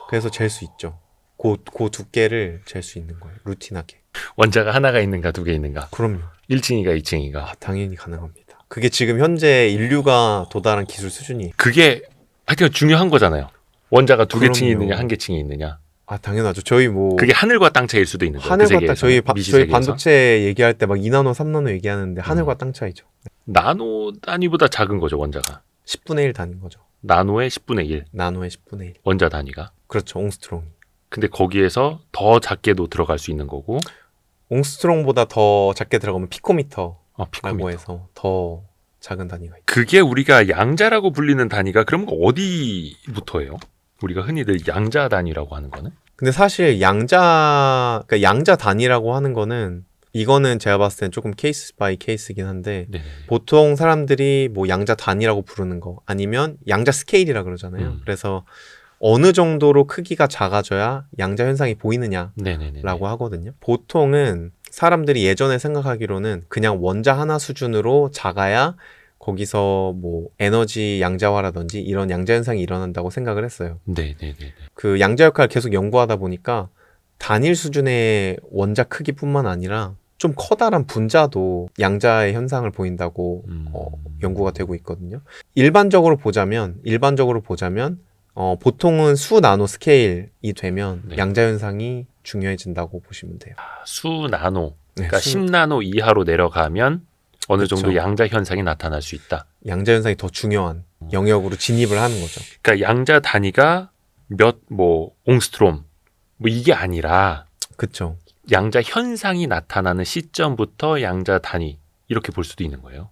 그래서 잴 수 있죠. 그 두께를 잴 수 있는 거예요. 루틴하게. 원자가 하나가 있는가 두 개 있는가? 그럼요. 1층인가 2층인가? 당연히 가능합니다. 그게 지금 현재 인류가 도달한 기술 수준이. 그게 하여튼 중요한 거잖아요. 원자가 두 개 층이 그럼요. 있느냐 한 개 층이 있느냐. 당연하죠. 저희 뭐 그게 하늘과 땅 차이일 수도 있는 거예요. 하늘과 그 땅 세계에서. 저희 미시세계에서. 반도체 얘기할 때 막 2나노, 3나노 얘기하는데 하늘과 땅 차이죠. 나노 단위보다 작은 거죠, 원자가. 10분의 1 단위인 거죠. 나노의 10분의 1 나노의 10분의 1. 원자 단위가. 그렇죠. 옹스트롱. 근데 거기에서 더 작게도 들어갈 수 있는 거고. 옹스트롱보다 더 작게 들어가면 피코미터라고 피코미터. 해서 더 작은 단위가 있죠. 그게 우리가 양자라고 불리는 단위가 그럼 어디부터예요? 우리가 흔히들 양자 단위라고 하는 거는? 근데 사실 그러니까 양자 단위라고 하는 거는 이거는 제가 봤을 땐 조금 케이스 바이 케이스긴 한데 네. 보통 사람들이 뭐 양자 단위라고 부르는 거 아니면 양자 스케일이라 그러잖아요. 그래서 어느 정도로 크기가 작아져야 양자 현상이 보이느냐라고 네네네. 하거든요. 보통은 사람들이 예전에 생각하기로는 그냥 원자 하나 수준으로 작아야 거기서 뭐 에너지 양자화라든지 이런 양자 현상이 일어난다고 생각을 했어요. 네네네. 그 양자 역할을 계속 연구하다 보니까 단일 수준의 원자 크기뿐만 아니라 좀 커다란 분자도 양자의 현상을 보인다고 연구가 되고 있거든요. 일반적으로 보자면 보통은 수 나노 스케일이 되면 네. 양자 현상이 중요해진다고 보시면 돼요. 수 나노, 네, 그러니까 10나노 이하로 내려가면 어느 그쵸. 정도 양자 현상이 나타날 수 있다. 양자 현상이 더 중요한 영역으로 진입을 하는 거죠. 그러니까 양자 단위가 몇 옹스트롬 뭐 이게 아니라 그렇죠. 양자 현상이 나타나는 시점부터 양자 단위 이렇게 볼 수도 있는 거예요.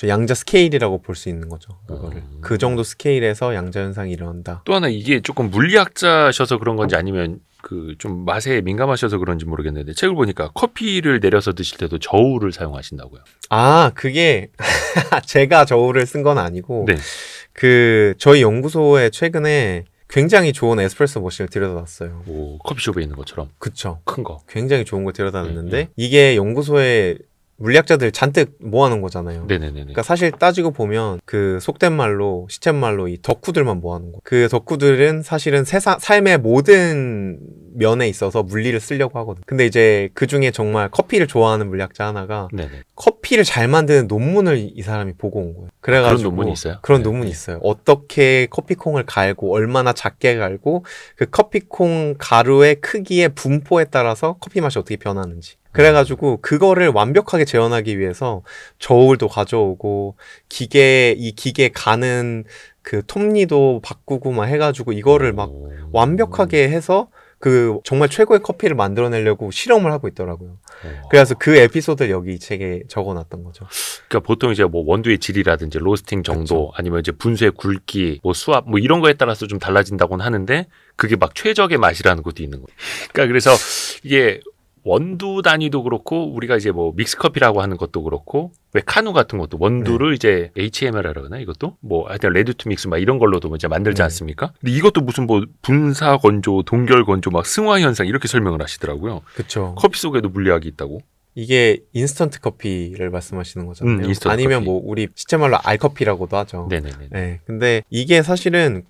양자 스케일이라고 볼 수 있는 거죠. 그거를 그 정도 스케일에서 양자 현상이 일어난다. 또 하나 이게 조금 물리학자셔서 그런 건지 아니면 그 좀 맛에 민감하셔서 그런지 모르겠는데 책을 보니까 커피를 내려서 드실 때도 저울을 사용하신다고요. 그게 제가 저울을 쓴 건 아니고 네. 저희 연구소에 최근에 굉장히 좋은 에스프레소 머신을 들여다놨어요. 뭐 커피숍에 있는 것처럼 그쵸. 큰 거. 굉장히 좋은 걸 들여다놨는데 이게 연구소에 물리학자들 잔뜩 모아놓은 거잖아요. 네네네. 그러니까 사실 따지고 보면 그 속된 말로 시쳇말로 이 덕후들만 모아놓은 거. 그 덕후들은 사실은 삶의 모든 면에 있어서 물리를 쓰려고 하거든. 근데 이제 그 중에 정말 커피를 좋아하는 물리학자 하나가 네네. 커피를 잘 만드는 논문을 이 사람이 보고 온 거예요. 그래가지고 그런 논문이 있어요? 그런 네, 논문이 네. 있어요. 어떻게 커피콩을 갈고 얼마나 작게 갈고 그 커피콩 가루의 크기의 분포에 따라서 커피 맛이 어떻게 변하는지. 그래가지고 그거를 완벽하게 재현하기 위해서 저울도 가져오고 이 기계 가는 그 톱니도 바꾸고 막 해가지고 이거를 막 완벽하게 해서 그 정말 최고의 커피를 만들어내려고 실험을 하고 있더라고요. 그래서 그 에피소드를 여기 이 책에 적어놨던 거죠. 그러니까 보통 이제 뭐 원두의 질이라든지 로스팅 정도 그쵸. 아니면 이제 분수의 굵기, 뭐 수압 뭐 이런 거에 따라서 좀 달라진다고는 하는데 그게 막 최적의 맛이라는 것도 있는 거예요. 그러니까 그래서 이게 원두 단위도 그렇고 우리가 이제 뭐 믹스 커피라고 하는 것도 그렇고 왜 카누 같은 것도 원두를 이제 HML이라고 하나 이것도 뭐 하여튼 레드 투 믹스 막 이런 걸로도 이제 만들지 않습니까? 근데 이것도 무슨 뭐 분사 건조, 동결 건조 막 승화 현상 이렇게 설명을 하시더라고요. 그렇죠. 커피 속에도 물리학이 있다고. 이게 인스턴트 커피를 말씀하시는 거잖아요. 인스턴트 아니면 커피. 뭐 우리 시체말로 알커피라고도 하죠. 네네네. 네. 근데 이게 사실은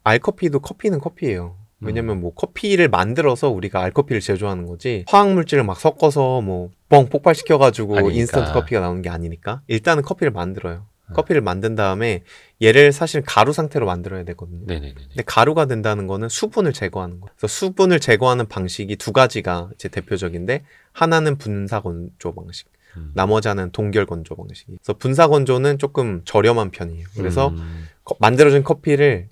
알커피도 커피는 커피예요. 왜냐면 뭐 커피를 만들어서 우리가 알커피를 제조하는 거지 화학물질을 막 섞어서 뭐 뻥 폭발시켜가지고 아니니까. 인스턴트 커피가 나오는 게 아니니까 일단은 커피를 만들어요. 커피를 만든 다음에 얘를 사실 가루 상태로 만들어야 되거든요. 네네네. 근데 가루가 된다는 거는 수분을 제거하는 거예요. 그래서 수분을 제거하는 방식이 두 가지가 이제 대표적인데 하나는 분사 건조 방식, 나머지 하나는 동결 건조 방식이. 그래서 분사 건조는 조금 저렴한 편이에요. 그래서 만들어진 커피를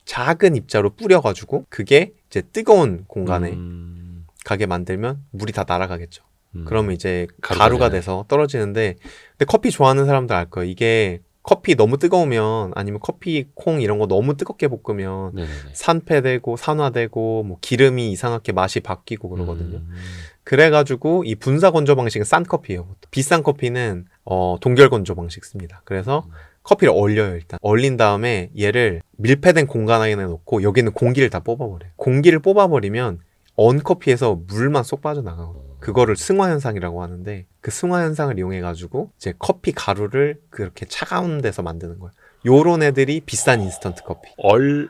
작은 입자로 뿌려가지고 그게 이제 뜨거운 공간에 가게 만들면 물이 다 날아가겠죠. 그러면 이제 가루가 돼서 떨어지는데 근데 커피 좋아하는 사람들 알 거예요. 이게 커피 너무 뜨거우면 아니면 커피 콩 이런 거 너무 뜨겁게 볶으면 네네네. 산패되고 산화되고 뭐 기름이 이상하게 맛이 바뀌고 그러거든요. 그래가지고 이 분사 건조 방식은 싼 커피예요. 비싼 커피는 동결 건조 방식 씁니다. 그래서 커피를 얼려요. 일단 얼린 다음에 얘를 밀폐된 공간 안에 놓고 여기는 공기를 다 뽑아버려요. 공기를 뽑아버리면 언커피에서 물만 쏙 빠져나가거든요. 그거를 승화 현상이라고 하는데 그 승화 현상을 이용해 가지고 이제 커피 가루를 그렇게 차가운 데서 만드는 거예요. 요런 애들이 비싼 인스턴트 커피.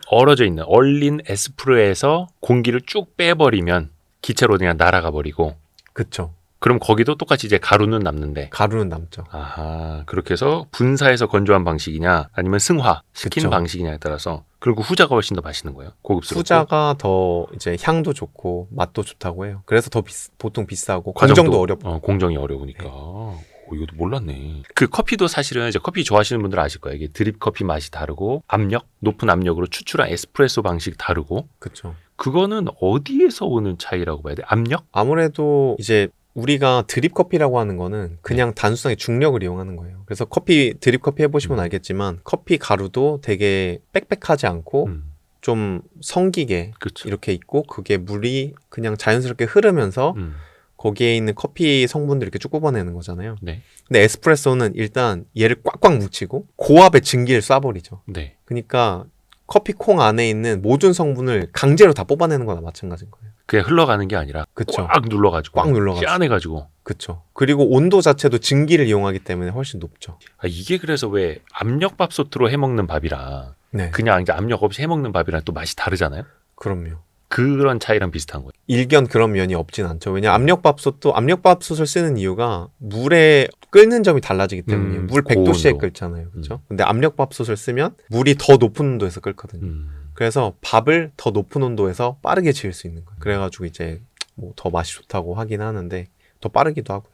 얼어져 있는 얼린 에스프레소에서 공기를 쭉 빼버리면 기체로 그냥 날아가 버리고 그쵸. 그럼 거기도 똑같이 이제 가루는 남는데 가루는 남죠. 아하 그렇게 해서 분사해서 건조한 방식이냐 아니면 승화 시킨 그쵸. 방식이냐에 따라서 그리고 후자가 훨씬 더 맛있는 거예요. 고급스럽고 후자가 더 이제 향도 좋고 맛도 좋다고 해요. 그래서 더 보통 비싸고 과정도 공정도 어렵고. 공정이 어려우니까. 네. 오, 이것도 몰랐네. 그 커피도 사실은 이제 커피 좋아하시는 분들 아실 거예요. 이게 드립 커피 맛이 다르고 압력, 높은 압력으로 추출한 에스프레소 방식 다르고 그쵸. 그거는 어디에서 오는 차이라고 봐야 돼? 압력? 아무래도 이제 우리가 드립 커피라고 하는 거는 그냥 단순하게 중력을 이용하는 거예요. 그래서 드립 커피 해보시면 알겠지만 커피 가루도 되게 빽빽하지 않고 좀 성기게 그렇죠. 이렇게 있고 그게 물이 그냥 자연스럽게 흐르면서 거기에 있는 커피 성분들을 이렇게 쭉 뽑아내는 거잖아요. 네. 근데 에스프레소는 일단 얘를 꽉꽉 뭉치고 고압의 증기를 쏴버리죠. 네. 그러니까 커피 콩 안에 있는 모든 성분을 강제로 다 뽑아내는 거나 마찬가지인 거예요. 그냥 흘러가는 게 아니라 그쵸. 꽉 눌러가지고 꽉 눌러가지고. 짜내가지고 그쵸. 그리고 온도 자체도 증기를 이용하기 때문에 훨씬 높죠. 이게 그래서 왜 압력밥솥으로 해먹는 밥이랑 네. 그냥 이제 압력 없이 해먹는 밥이랑 또 맛이 다르잖아요. 그럼요. 그런 차이랑 비슷한 거예요. 일견 그런 면이 없진 않죠. 왜냐 압력밥솥을 쓰는 이유가 물에 끓는 점이 달라지기 때문이에요. 물 100도씨에 고온도. 끓잖아요. 그렇죠? 근데 압력밥솥을 쓰면 물이 더 높은 온도에서 끓거든요. 그래서 밥을 더 높은 온도에서 빠르게 지을 수 있는 거예요. 그래가지고 이제 뭐 더 맛이 좋다고 하긴 하는데 더 빠르기도 하고.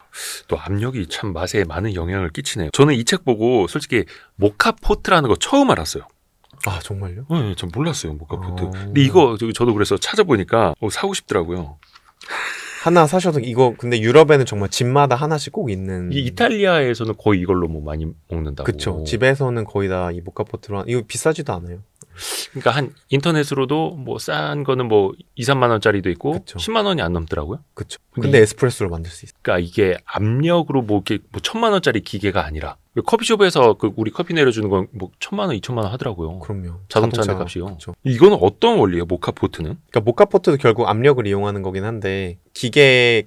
또 압력이 참 맛에 많은 영향을 끼치네요. 저는 이 책 보고 솔직히 모카포트라는 거 처음 알았어요. 아 정말요? 네, 전 몰랐어요 모카포트. 근데 이거 저도 그래서 찾아보니까 사고 싶더라고요. 하나 사셔도 이거 근데 유럽에는 정말 집마다 하나씩 꼭 있는. 이 이탈리아에서는 거의 이걸로 뭐 많이 먹는다고. 그쵸. 집에서는 거의 다 이 모카포트로 이거 비싸지도 않아요. 그러니까 한 인터넷으로도 뭐 싼 거는 뭐 2, 3만 원짜리도 있고 그쵸. 10만 원이 안 넘더라고요. 그쵸. 근데 근데 에스프레소를 만들 수 있어요. 그러니까 이게 압력으로 뭐 이렇게 뭐 1,000만 원짜리 기계가 아니라 커피숍에서 그 우리 커피 내려주는 건 뭐 1,000만 원, 2,000만 원 하더라고요. 그럼요. 자동차 자동차 값이요. 그쵸. 이거는 어떤 원리예요? 모카포트는? 그러니까 모카포트도 결국 압력을 이용하는 거긴 한데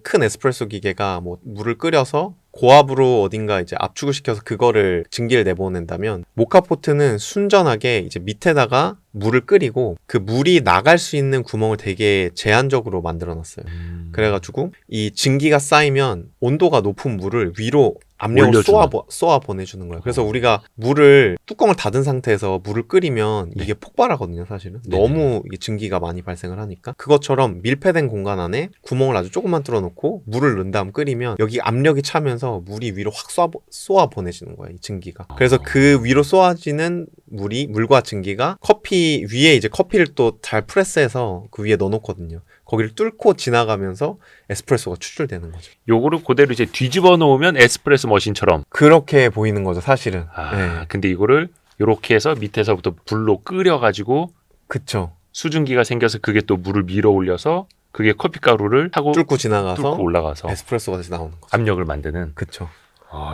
큰 에스프레소 기계가 뭐 물을 끓여서 고압으로 어딘가 이제 압축을 시켜서 그거를 증기를 내보낸다면 모카포트는 순전하게 이제 밑에다가 물을 끓이고 그 물이 나갈 수 있는 구멍을 되게 제한적으로 만들어 놨어요. 그래가지고 이 증기가 쌓이면 온도가 높은 물을 위로 압력을 올려주는. 쏘아 보내주는 거예요. 그래서 우리가 물을 뚜껑을 닫은 상태에서 물을 끓이면 네. 이게 폭발하거든요, 사실은. 네. 너무 이게 증기가 많이 발생을 하니까. 그것처럼 밀폐된 공간 안에 구멍을 아주 조금만 뚫어놓고 물을 넣은 다음 끓이면 여기 압력이 차면서 물이 위로 확 쏘아 보내지는 거예요, 이 증기가. 그래서 그 위로 쏘아지는 물과 증기가 커피 위에 이제 커피를 또 잘 프레스해서 그 위에 넣어놓거든요. 거기를 뚫고 지나가면서 에스프레소가 추출되는 거죠. 요거를 그대로 이제 뒤집어 놓으면 에스프레소 머신처럼. 그렇게 보이는 거죠, 사실은. 네. 근데 이거를 요렇게 해서 밑에서부터 불로 끓여가지고 그쵸. 수증기가 생겨서 그게 또 물을 밀어 올려서 그게 커피 가루를 타고 뚫고 지나가서 뚫고 올라가서 에스프레소가 다시 나오는 거죠. 압력을 만드는. 그쵸.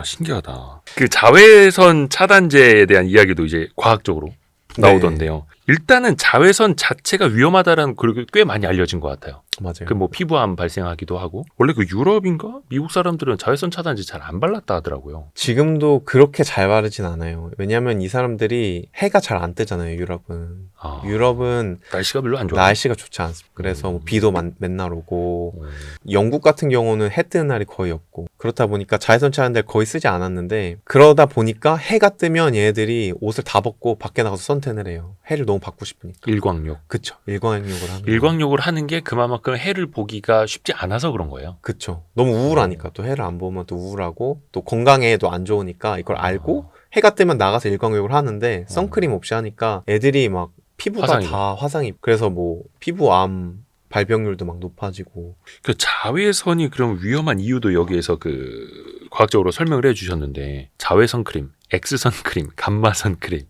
신기하다. 그 자외선 차단제에 대한 이야기도 이제 과학적으로 나오던데요. 일단은 자외선 자체가 위험하다라는 그 꽤 많이 알려진 것 같아요. 맞아요. 그 뭐 피부암 발생하기도 하고 원래 그 유럽인가 미국 사람들은 자외선 차단제 잘 안 발랐다 하더라고요. 지금도 그렇게 잘 바르진 않아요. 왜냐하면 이 사람들이 해가 잘 안 뜨잖아요, 유럽은. 유럽은 날씨가 별로 안 좋아요. 날씨가 좋지 않습니다. 그래서 뭐 비도 맨날 오고 영국 같은 경우는 해 뜨는 날이 거의 없고 그렇다 보니까 자외선 차단제를 거의 쓰지 않았는데 그러다 보니까 해가 뜨면 얘네들이 옷을 다 벗고 밖에 나가서 선탠을 해요. 해를 너무 받고 싶으니까. 일광욕. 그쵸. 일광욕을 하는 거예요. 일광욕을 하는 게 그만큼 해를 보기가 쉽지 않아서 그런 거예요. 그쵸. 너무 우울하니까 또 해를 안 보면 또 우울하고 또 건강에도 안 좋으니까 이걸 알고 해가 뜨면 나가서 일광욕을 하는데 선크림 없이 하니까 애들이 막 피부가 화상이. 다 화상이 그래서 뭐 피부암 발병률도 막 높아지고. 그 자외선이 그럼 위험한 이유도 여기에서 그 과학적으로 설명을 해주셨는데 자외선 크림, X선 크림, 감마선 크림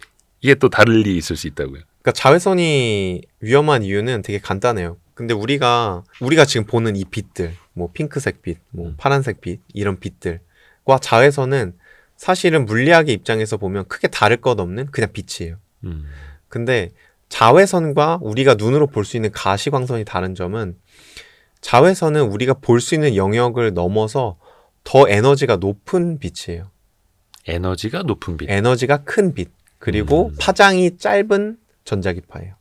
이게 또 다를리 있을 수 있다고요. 그러니까 자외선이 위험한 이유는 되게 간단해요. 근데 우리가 지금 보는 이 빛들, 뭐 핑크색 빛, 뭐 파란색 빛 이런 빛들과 자외선은 사실은 물리학의 입장에서 보면 크게 다를 것 없는 그냥 빛이에요. 근데 자외선과 우리가 눈으로 볼 수 있는 가시광선이 다른 점은 자외선은 우리가 볼 수 있는 영역을 넘어서 더 에너지가 높은 빛이에요. 에너지가 높은 빛. 에너지가 큰 빛. 그리고 파장이 짧은 전자기파예요.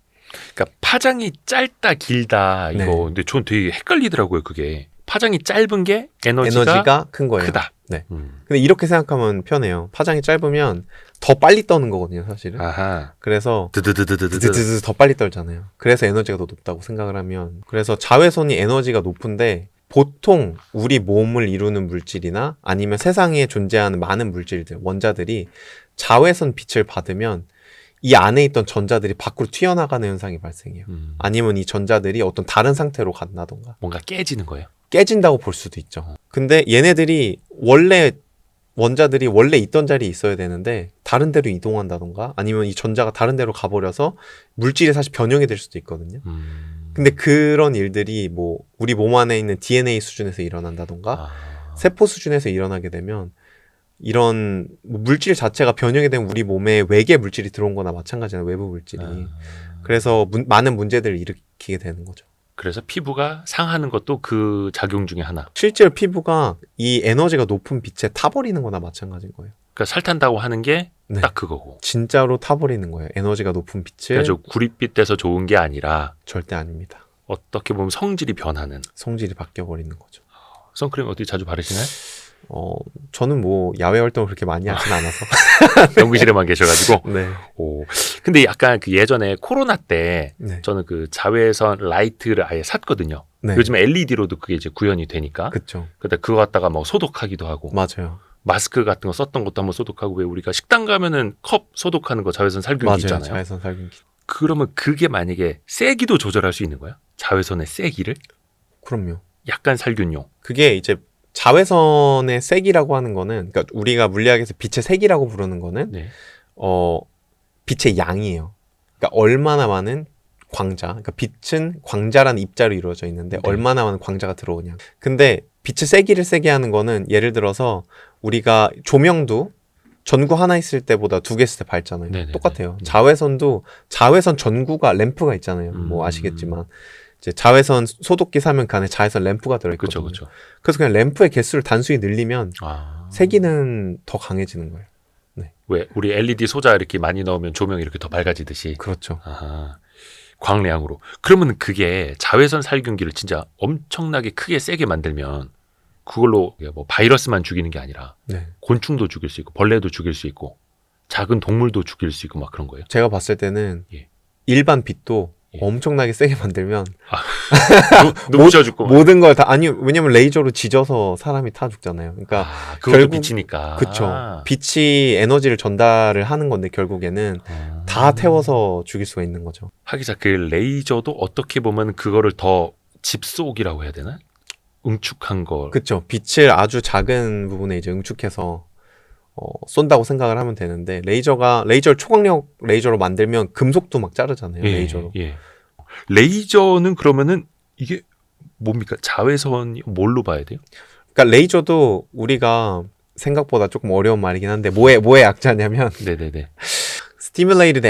그러니까 파장이 짧다 길다 이거. 네. 근데 전 되게 헷갈리더라고요. 그게 파장이 짧은 게 에너지가 큰 거예요. 크다. 네. 근데 이렇게 생각하면 편해요. 파장이 짧으면 더 빨리 떠는 거거든요, 사실은. 아하. 그래서 드드드드드드. 드드드드 더 빨리 떨잖아요. 그래서 에너지가 더 높다고 생각을 하면. 그래서 자외선이 에너지가 높은데 보통 우리 몸을 이루는 물질이나 아니면 세상에 존재하는 많은 물질들, 원자들이 자외선 빛을 받으면 이 안에 있던 전자들이 밖으로 튀어나가는 현상이 발생해요. 아니면 이 전자들이 어떤 다른 상태로 간다던가. 뭔가 깨지는 거예요. 깨진다고 볼 수도 있죠. 근데 얘네들이 원자들이 원래 있던 자리에 있어야 되는데 다른 데로 이동한다던가 아니면 이 전자가 다른 데로 가버려서 물질이 사실 변형이 될 수도 있거든요. 근데 그런 일들이 뭐 우리 몸 안에 있는 DNA 수준에서 일어난다던가 세포 수준에서 일어나게 되면 이런 물질 자체가 변형이 되면 우리 몸에 외계 물질이 들어온 거나 마찬가지잖아요. 외부 물질이. 그래서 많은 문제들을 일으키게 되는 거죠. 그래서 피부가 상하는 것도 그 작용 중에 하나. 실제로 피부가 이 에너지가 높은 빛에 타버리는 거나 마찬가지인 거예요. 그러니까 살탄다고 하는 게 딱 네. 그거고. 진짜로 타버리는 거예요. 에너지가 높은 빛을. 그래서 구릿빛 돼서 좋은 게 아니라 절대 아닙니다. 어떻게 보면 성질이 변하는. 성질이 바뀌어버리는 거죠. 선크림 어디 자주 바르시나요? 저는 뭐 야외 활동을 그렇게 많이 하진 않아서. 연구실에만 계셔가지고. 네. 오. 근데 약간 그 예전에 코로나 때 네. 저는 그 자외선 라이트를 아예 샀거든요. 네. 요즘 LED로도 그게 이제 구현이 되니까. 그쵸. 그때 그거 갖다가 뭐 소독하기도 하고. 맞아요. 마스크 같은 거 썼던 것도 한번 소독하고 왜 우리가 식당 가면은 컵 소독하는 거 자외선 살균기 맞아요. 있잖아요. 자외선 살균기. 그러면 그게 만약에 세기도 조절할 수 있는 거야? 자외선의 세기를? 그럼요. 약간 살균용. 그게 이제 자외선의 색이라고 하는 거는, 그러니까 우리가 물리학에서 빛의 색이라고 부르는 거는, 네. 빛의 양이에요. 그러니까 얼마나 많은 광자, 그러니까 빛은 광자라는 입자로 이루어져 있는데 네. 얼마나 많은 광자가 들어오냐. 근데 빛의 세기를 세게 하는 거는 예를 들어서 우리가 조명도 전구 하나 있을 때보다 두 개 있을 때 밝잖아요. 네네네. 똑같아요. 자외선도 자외선 전구가 램프가 있잖아요. 뭐 아시겠지만 이제 자외선 소독기 사면 그 안에 자외선 램프가 들어있거든요. 그렇죠. 그래서 그냥 램프의 개수를 단순히 늘리면 아. 세기는 더 강해지는 거예요. 왜 우리 LED 소자 이렇게 많이 넣으면 조명이 이렇게 더 밝아지듯이. 그렇죠. 아하. 광량으로. 그러면 그게 자외선 살균기를 진짜 엄청나게 크게 세게 만들면 그걸로 뭐 바이러스만 죽이는 게 아니라 네. 곤충도 죽일 수 있고 벌레도 죽일 수 있고 작은 동물도 죽일 수 있고 막 그런 거예요. 제가 봤을 때는 예. 일반 빛도 예. 엄청나게 세게 만들면 눈부셔 죽고. 모든 걸 다 아니 왜냐면 레이저로 지져서 사람이 타 죽잖아요. 그러니까 그것도 결국- 빛이니까. 그쵸. 빛이 에너지를 전달을 하는 건데 결국에는 다 태워서 죽일 수가 있는 거죠. 하기자 그 레이저도 어떻게 보면 그거를 더 집속이라고 해야 되나? 응축한 거. 그쵸. 빛을 아주 작은 부분에 이제 응축해서 쏜다고 생각을 하면 되는데 레이저를 초강력 레이저로 만들면 금속도 막 자르잖아요. 레이저로. 예. 레이저는 그러면은 이게 뭡니까? 자외선이 뭘로 봐야 돼요? 그러니까 레이저도 우리가 생각보다 조금 어려운 말이긴 한데 뭐의 약자냐면 네네네. stimulated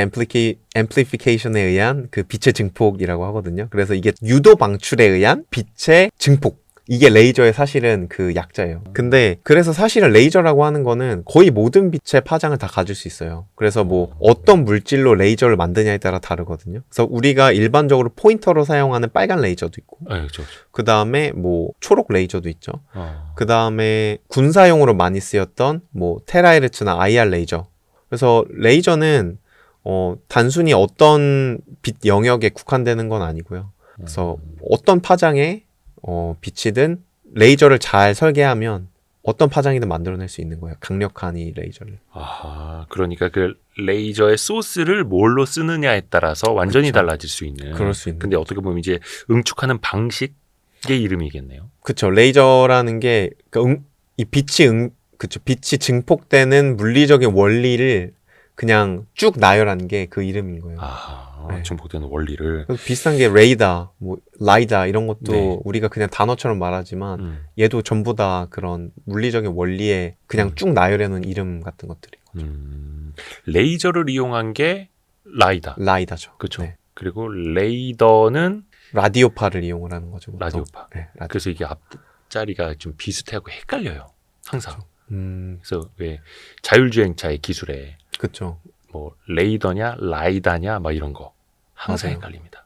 amplification에 의한 그 빛의 증폭이라고 하거든요. 그래서 이게 유도 방출에 의한 빛의 증폭. 이게 레이저의 사실은 그 약자예요. 근데 그래서 사실은 레이저라고 하는 거는 거의 모든 빛의 파장을 다 가질 수 있어요. 그래서 뭐 어떤 물질로 레이저를 만드냐에 따라 다르거든요. 그래서 우리가 일반적으로 포인터로 사용하는 빨간 레이저도 있고 그렇죠. 그 다음에 뭐 초록 레이저도 있죠. 그 다음에 군사용으로 많이 쓰였던 뭐 테라헤르츠나 IR 레이저. 그래서 레이저는 단순히 어떤 빛 영역에 국한되는 건 아니고요. 그래서 어떤 파장의 빛이든 레이저를 잘 설계하면 어떤 파장이든 만들어낼 수 있는 거예요. 강력한 이 레이저를. 그러니까 그 레이저의 소스를 뭘로 쓰느냐에 따라서 완전히 그쵸. 달라질 수 있는. 그럴 수 있는. 근데 어떻게 보면 이제 응축하는 방식의 이름이겠네요. 그쵸. 레이저라는 게 이 빛이 증폭되는 물리적인 원리를 그냥 쭉 나열한 게 그 이름인 거예요. 네. 증폭되는 원리를. 그래서 비슷한 게 레이다, 뭐 라이다 이런 것도 네. 우리가 그냥 단어처럼 말하지만 얘도 전부 다 그런 물리적인 원리에 그냥 쭉 나열해 놓은 이름 같은 것들이거든요. 레이저를 이용한 게 라이다. 라이다죠. 그렇죠. 네. 그리고 레이더는 라디오파를 이용을 하는 거죠. 보통. 라디오파. 네, 라디오. 그래서 이게 앞자리가 좀 비슷하고 헷갈려요. 항상. 그래서 왜 자율주행차의 기술에 그렇죠. 뭐 레이더냐 라이다냐 막 이런 거 항상 맞아요. 헷갈립니다.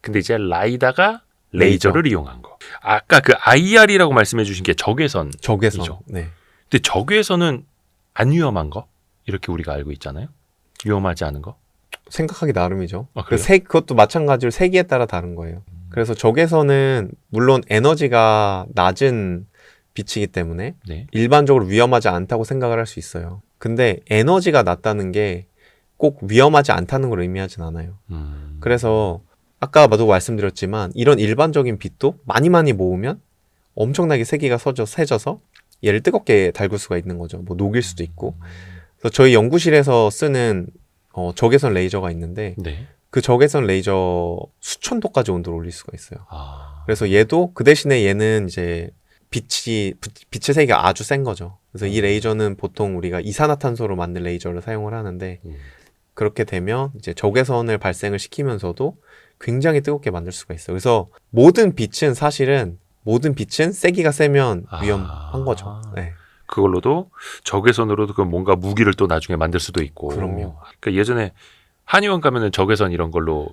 근데 이제 라이다가 레이저를 이용한 거. 아까 그 IR이라고 말씀해 주신 게 적외선. 적외선. 이죠. 네. 근데 적외선은 안 위험한 거? 이렇게 우리가 알고 있잖아요. 위험하지 않은 거? 생각하기 나름이죠. 아, 그래요? 그것도 마찬가지로 세기에 따라 다른 거예요. 그래서 적외선은 물론 에너지가 낮은 빛이기 때문에 네. 일반적으로 위험하지 않다고 생각을 할 수 있어요. 근데 에너지가 낮다는 게 꼭 위험하지 않다는 걸 의미하진 않아요. 그래서 아까도 말씀드렸지만 이런 일반적인 빛도 많이 모으면 엄청나게 세기가 세져서 얘를 뜨겁게 달굴 수가 있는 거죠. 뭐 녹일 수도 있고. 그래서 저희 연구실에서 쓰는 적외선 레이저가 있는데 네. 그 적외선 레이저 수천 도까지 온도를 올릴 수가 있어요. 아. 그래서 얘도 그 대신에 얘는 이제 빛의 세기가 아주 센 거죠. 그래서 이 레이저는 보통 우리가 이산화탄소로 만든 레이저를 사용을 하는데 그렇게 되면 이제 적외선을 발생을 시키면서도 굉장히 뜨겁게 만들 수가 있어요. 그래서 모든 빛은 세기가 세면 위험한 거죠. 네. 그걸로도 적외선으로도 그 뭔가 무기를 또 나중에 만들 수도 있고. 그럼요. 그러니까 예전에 한의원 가면은 적외선 이런 걸로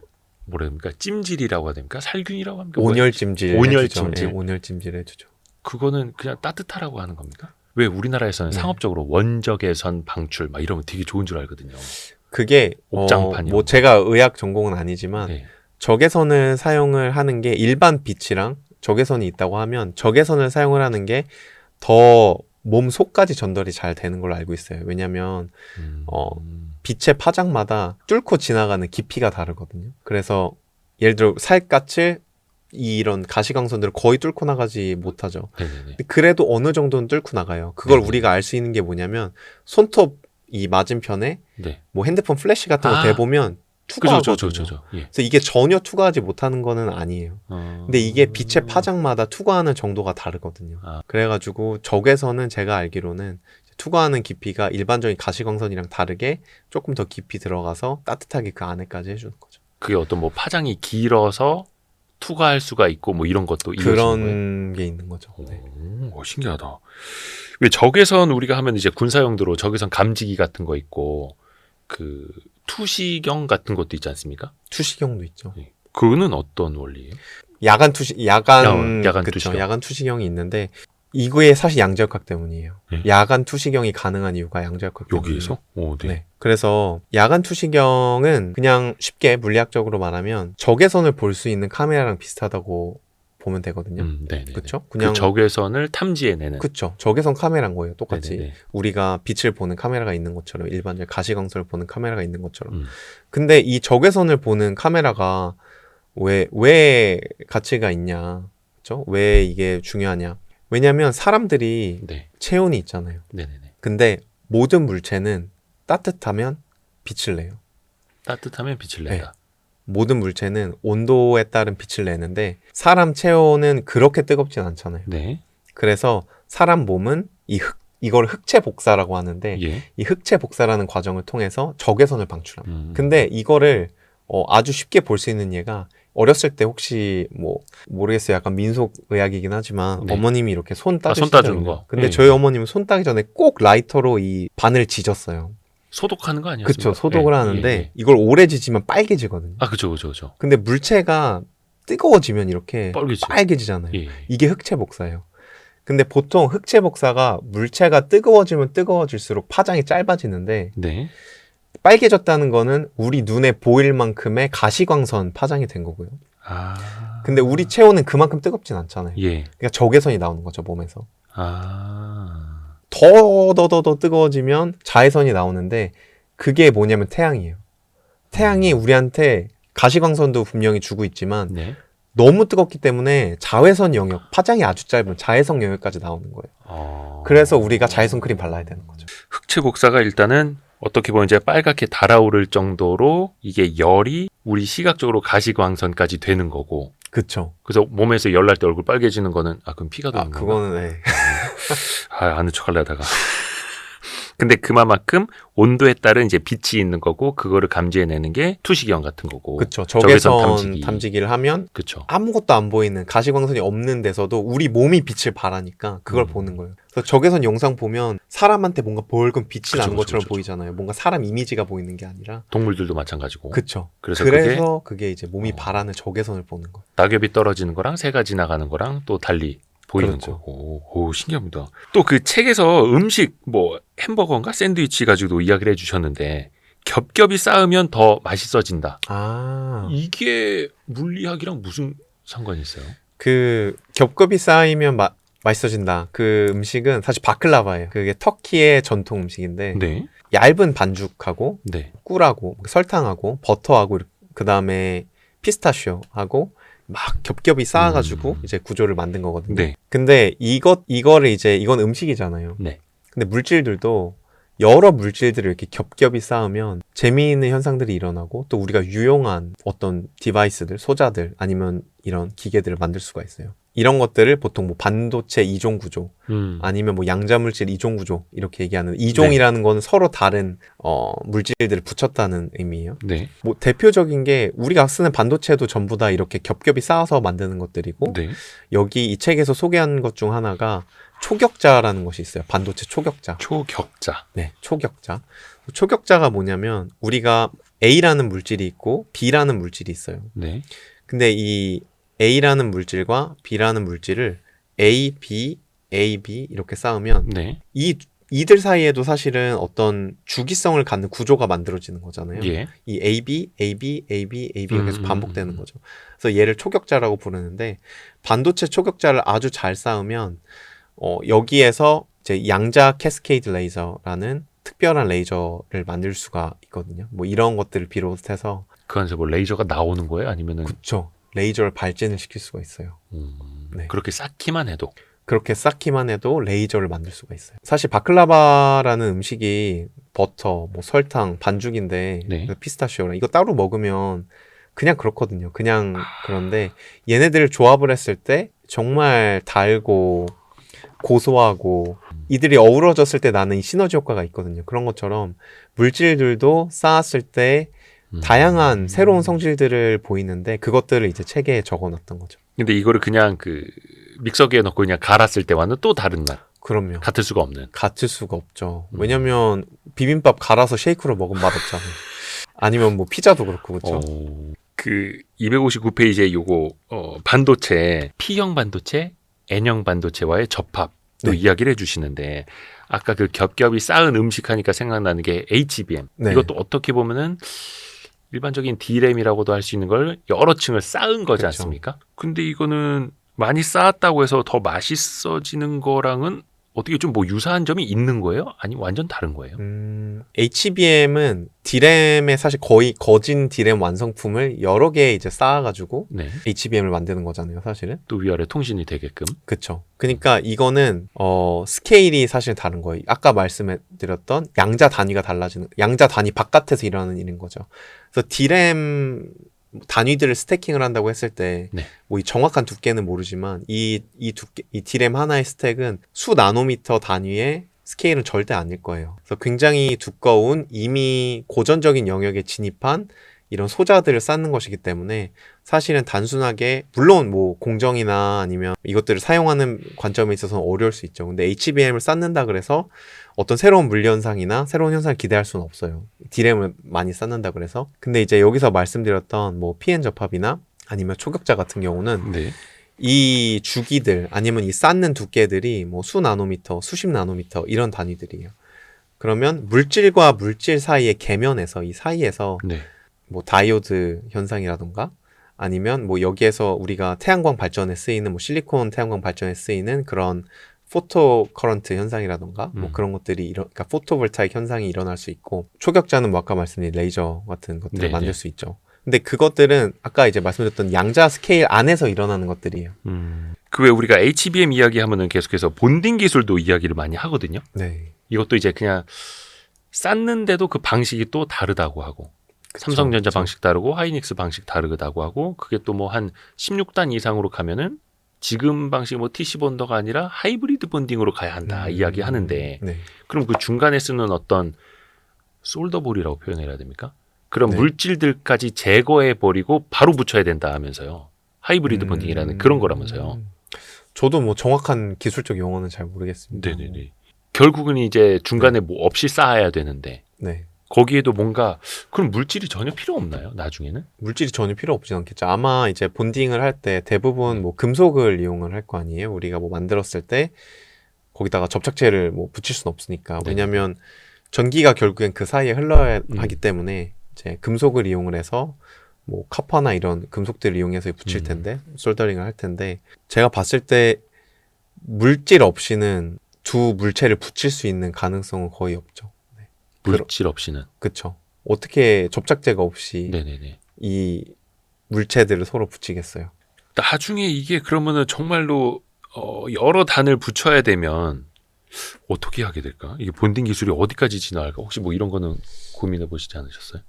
뭐랍니까? 찜질이라고 해야 됩니까? 살균이라고 합니까? 온열찜질. 온열찜질. 네, 온열찜질 해주죠. 그거는 그냥 따뜻하라고 하는 겁니까? 왜 우리나라에서는 네. 상업적으로 원적외선 방출 막 이러면 되게 좋은 줄 알거든요. 그게 옥장판 이런 뭐 거. 제가 의학 전공은 아니지만 네. 적외선을 사용을 하는 게 일반 빛이랑 적외선이 있다고 하면 적외선을 사용을 하는 게 더 몸 속까지 전달이 잘 되는 걸로 알고 있어요. 왜냐하면 빛의 파장마다 뚫고 지나가는 깊이가 다르거든요. 그래서 예를 들어 살갗을 이런 가시광선들을 거의 뚫고 나가지 못하죠. 네네네. 근데 그래도 어느 정도는 뚫고 나가요. 그걸 네네. 우리가 알 수 있는 게 뭐냐면 손톱 이 맞은편에 네. 뭐 핸드폰 플래시 같은 거 대보면 투과하거든요. 그죠. 예. 그래서 이게 전혀 투과하지 못하는 거는 아니에요. 근데 이게 빛의 파장마다 투과하는 정도가 다르거든요. 아. 그래가지고 적외선은 제가 알기로는 투과하는 깊이가 일반적인 가시광선이랑 다르게 조금 더 깊이 들어가서 따뜻하게 그 안에까지 해주는 거죠. 그게 어떤 뭐 파장이 길어서 투과할 수가 있고 뭐 이런 것도 이어지는 거예요? 그런 게 있는 거죠. 네. 신기하다. 왜 적외선 우리가 하면 이제 군사용도로 적외선 감지기 같은 거 있고 그 투시경 같은 것도 있지 않습니까? 투시경도 있죠. 예. 그거는 어떤 원리예요? 야간 야간 그쵸. 투시경. 야간 투시경이 있는데 이거에 사실 양자역학 때문이에요. 네. 야간 투시경이 가능한 이유가 양자역학 때문이에요. 여기에서? 네. 네. 그래서 야간 투시경은 그냥 쉽게 물리학적으로 말하면 적외선을 볼 수 있는 카메라랑 비슷하다고 보면 되거든요. 네네. 그렇죠? 그 그냥 적외선을 탐지해내는. 그쵸. 적외선 카메라인 거예요. 똑같이. 네네네. 우리가 빛을 보는 카메라가 있는 것처럼 일반적 가시광선을 보는 카메라가 있는 것처럼. 음. 근데 이 적외선을 보는 카메라가 왜 가치가 있냐? 그렇죠? 왜 이게 중요하냐? 왜냐하면 사람들이 네. 체온이 있잖아요. 네네네. 근데 모든 물체는 따뜻하면 빛을 내요. 따뜻하면 빛을 네. 낸다. 모든 물체는 온도에 따른 빛을 내는데 사람 체온은 그렇게 뜨겁진 않잖아요. 네. 그래서 사람 몸은 이걸 흑체 복사라고 하는데 예. 이 흑체 복사라는 과정을 통해서 적외선을 방출합니다. 음. 근데 이거를 아주 쉽게 볼 수 있는 예가 어렸을 때 혹시 뭐 모르겠어요. 약간 민속 의학이긴 하지만 네. 어머님이 이렇게 손 손 따주시잖아요. 따주는 거. 근데 예. 저희 어머님은 손 따기 전에 꼭 라이터로 이 바늘 지졌어요. 소독하는 거 아니었습니까? 그쵸. 소독을 예, 하는데 예, 예. 이걸 오래 지지면 빨개지거든요. 아, 그죠. 근데 물체가 뜨거워지면 이렇게 빨개지. 빨개지잖아요. 예. 이게 흑체 복사예요. 근데 보통 흑체 복사가 물체가 뜨거워지면 뜨거워질수록 파장이 짧아지는데 네. 빨개졌다는 거는 우리 눈에 보일 만큼의 가시광선 파장이 된 거고요. 아. 근데 우리 체온은 그만큼 뜨겁진 않잖아요. 예. 그러니까 적외선이 나오는 거죠, 몸에서. 아. 더 뜨거워지면 자외선이 나오는데 그게 뭐냐면 태양이에요. 태양이 우리한테 가시광선도 분명히 주고 있지만 네. 너무 뜨겁기 때문에 자외선 영역, 파장이 아주 짧은 자외선 영역까지 나오는 거예요. 그래서 우리가 자외선 크림 발라야 되는 거죠. 흑체 복사가 일단은 어떻게 보면 이제 빨갛게 달아오를 정도로 이게 열이 우리 시각적으로 가시광선까지 되는 거고. 그쵸. 그래서 몸에서 열 날 때 얼굴 빨개지는 거는 그럼 피가 도는 건가? 그거는 네. 아는 척 하려다가. 근데 그만큼 온도에 따른 이제 빛이 있는 거고 그거를 감지해내는 게 투시경 같은 거고. 그쵸. 적외선 탐지기. 탐지기를 하면 그쵸. 아무것도 안 보이는 가시광선이 없는 데서도 우리 몸이 빛을 발하니까 그걸 보는 거예요. 그래서 적외선 영상 보면 사람한테 뭔가 벌금 빛이 그쵸, 나는 그쵸, 것처럼 그쵸. 보이잖아요. 뭔가 사람 이미지가 보이는 게 아니라. 동물들도 마찬가지고. 그쵸. 그래서 그게 이제 몸이 발하는 적외선을 보는 거예요. 낙엽이 떨어지는 거랑 새가 지나가는 거랑 또 달리 보이는 그렇죠. 거고. 오, 신기합니다. 또 그 책에서 음식 뭐 햄버거인가 샌드위치 가지고도 이야기를 해주셨는데 겹겹이 쌓으면 더 맛있어진다. 아. 이게 물리학이랑 무슨 상관이 있어요? 그 겹겹이 쌓이면 맛있어진다. 그 음식은 사실 바클라바예요. 그게 터키의 전통 음식인데 네. 얇은 반죽하고 네. 꿀하고 설탕하고 버터하고 그 다음에 피스타치오하고 막 겹겹이 쌓아가지고 이제 구조를 만든 거거든요. 네. 근데 이거를 이제 이건 음식이잖아요. 네. 근데 물질들도 여러 물질들을 이렇게 겹겹이 쌓으면 재미있는 현상들이 일어나고 또 우리가 유용한 어떤 디바이스들, 소자들 아니면 이런 기계들을 만들 수가 있어요. 이런 것들을 보통 뭐 반도체 이종 구조 아니면 뭐 양자물질 이종 구조 이렇게 얘기하는 이종이라는 건 서로 다른 물질들을 붙였다는 의미예요. 네. 뭐 대표적인 게 우리가 쓰는 반도체도 전부 다 이렇게 겹겹이 쌓아서 만드는 것들이고 네. 여기 이 책에서 소개한 것 중 하나가 초격자라는 것이 있어요. 반도체 초격자. 초격자. 네, 초격자. 초격자가 뭐냐면 우리가 A라는 물질이 있고 B라는 물질이 있어요. 네. 근데 이 A라는 물질과 B라는 물질을 A, B, A, B 이렇게 쌓으면 네. 이들 사이에도 사실은 어떤 주기성을 갖는 구조가 만들어지는 거잖아요. 예. 이 AB, AB, AB, AB가 계속 반복되는 거죠. 그래서 얘를 초격자라고 부르는데 반도체 초격자를 아주 잘 쌓으면 여기에서 이제 양자 캐스케이드 레이저라는 특별한 레이저를 만들 수가 있거든요. 뭐 이런 것들을 비롯해서 그 안에서 뭐 레이저가 나오는 거예요? 아니면은 그쵸. 레이저를 발진을 시킬 수가 있어요. 네. 그렇게 쌓기만 해도 그렇게 쌓기만 해도 레이저를 만들 수가 있어요. 사실 바클라바라는 음식이 버터, 뭐 설탕, 반죽인데 네. 피스타치오랑 이거 따로 먹으면 그냥 그렇거든요. 그냥 그런데 얘네들을 조합을 했을 때 정말 달고 고소하고 이들이 어우러졌을 때 나는 이 시너지 효과가 있거든요. 그런 것처럼 물질들도 쌓았을 때 다양한 새로운 성질들을 보이는데 그것들을 이제 책에 적어놨던 거죠. 근데 이거를 그냥 그 믹서기에 넣고 그냥 갈았을 때와는 또 다른 맛. 그럼요. 같을 수가 없는. 같을 수가 없죠. 왜냐면 비빔밥 갈아서 쉐이크로 먹으면 맛없잖아요. 아니면 뭐 피자도 그렇고 그렇죠. 그 259페이지에 요거 반도체 P형 반도체, N형 반도체와의 접합 또 네. 이야기를 해주시는데 아까 그 겹겹이 쌓은 음식 하니까 생각나는 게 HBM. 네. 이것도 어떻게 보면은 일반적인 D램이라고도 할 수 있는 걸 여러 층을 쌓은 거지 그렇죠. 않습니까? 근데 이거는 많이 쌓았다고 해서 더 맛있어지는 거랑은 어떻게 좀 뭐 유사한 점이 있는 거예요? 아니면 완전 다른 거예요? HBM은 D램의 사실 거의 거진 D램 완성품을 여러 개 이제 쌓아가지고 네. HBM을 만드는 거잖아요, 사실은. 또 위아래 통신이 되게끔. 그쵸. 그러니까 이거는 스케일이 사실 다른 거예요. 아까 말씀드렸던 양자 단위가 달라지는, 양자 단위 바깥에서 일어나는 일인 거죠. 그래서 D램 단위들을 스태킹을 한다고 했을 때, 네. 뭐 이 정확한 두께는 모르지만 이 D램 하나의 스택은 수 나노미터 단위의 스케일은 절대 아닐 거예요. 그래서 굉장히 두꺼운 이미 고전적인 영역에 진입한 이런 소자들을 쌓는 것이기 때문에 사실은 단순하게 물론 뭐 공정이나 아니면 이것들을 사용하는 관점에 있어서는 어려울 수 있죠. 근데 HBM을 쌓는다 그래서 어떤 새로운 물리현상이나 새로운 현상을 기대할 수는 없어요. D램을 많이 쌓는다 그래서. 근데 이제 여기서 말씀드렸던 뭐 PN 접합이나 아니면 초격자 같은 경우는 네. 이 주기들 아니면 이 쌓는 두께들이 뭐 수 나노미터, 수십 나노미터 이런 단위들이에요. 그러면 물질과 물질 사이의 계면에서 이 사이에서 네. 뭐 다이오드 현상이라던가 아니면 뭐 여기에서 우리가 태양광 발전에 쓰이는 뭐 실리콘 태양광 발전에 쓰이는 그런 포토 커런트 현상이라던가 뭐 그런 것들이 그러니까 포토볼타익 현상이 일어날 수 있고 초격자는 뭐 아까 말씀드린 레이저 같은 것들을 네네. 만들 수 있죠. 근데 그것들은 아까 이제 말씀드렸던 양자 스케일 안에서 일어나는 것들이에요. 그 외에 우리가 HBM 이야기하면은 계속해서 본딩 기술도 이야기를 많이 하거든요. 네. 이것도 이제 그냥 쌓는데도 그 방식이 또 다르다고 하고 삼성전자 그쵸. 방식 다르고 하이닉스 방식 다르다고 하고 그게 또 뭐 한 16단 이상으로 가면은 지금 방식 뭐 TC 본더가 아니라 하이브리드 본딩으로 가야 한다 이야기하는데 네. 그럼 그 중간에 쓰는 어떤 솔더볼이라고 표현해야 됩니까? 그런 네. 물질들까지 제거해 버리고 바로 붙여야 된다 하면서요. 하이브리드 본딩이라는 그런 거라면서요. 저도 뭐 정확한 기술적 용어는 잘 모르겠습니다. 네네네. 결국은 이제 중간에 뭐 없이 쌓아야 되는데 네. 거기에도 뭔가 그럼 물질이 전혀 필요 없나요? 나중에는? 물질이 전혀 필요 없진 않겠죠. 아마 이제 본딩을 할 때 대부분 뭐 금속을 이용을 할 거 아니에요. 우리가 뭐 만들었을 때 거기다가 접착제를 뭐 붙일 수는 없으니까. 네. 왜냐면 전기가 결국엔 그 사이에 흘러야 하기 때문에 이제 금속을 이용을 해서 뭐 카파나 이런 금속들을 이용해서 붙일 텐데 솔더링을 할 텐데 제가 봤을 때 물질 없이는 두 물체를 붙일 수 있는 가능성은 거의 없죠. 네. 물질 없이는. 그쵸. 어떻게 접착제가 없이 네네네. 이 물체들을 서로 붙이겠어요. 나중에 이게 그러면은 정말로 여러 단을 붙여야 되면 어떻게 하게 될까? 이게 본딩 기술이 어디까지 진화할까? 혹시 뭐 이런 거는 고민해 보시지 않으셨어요?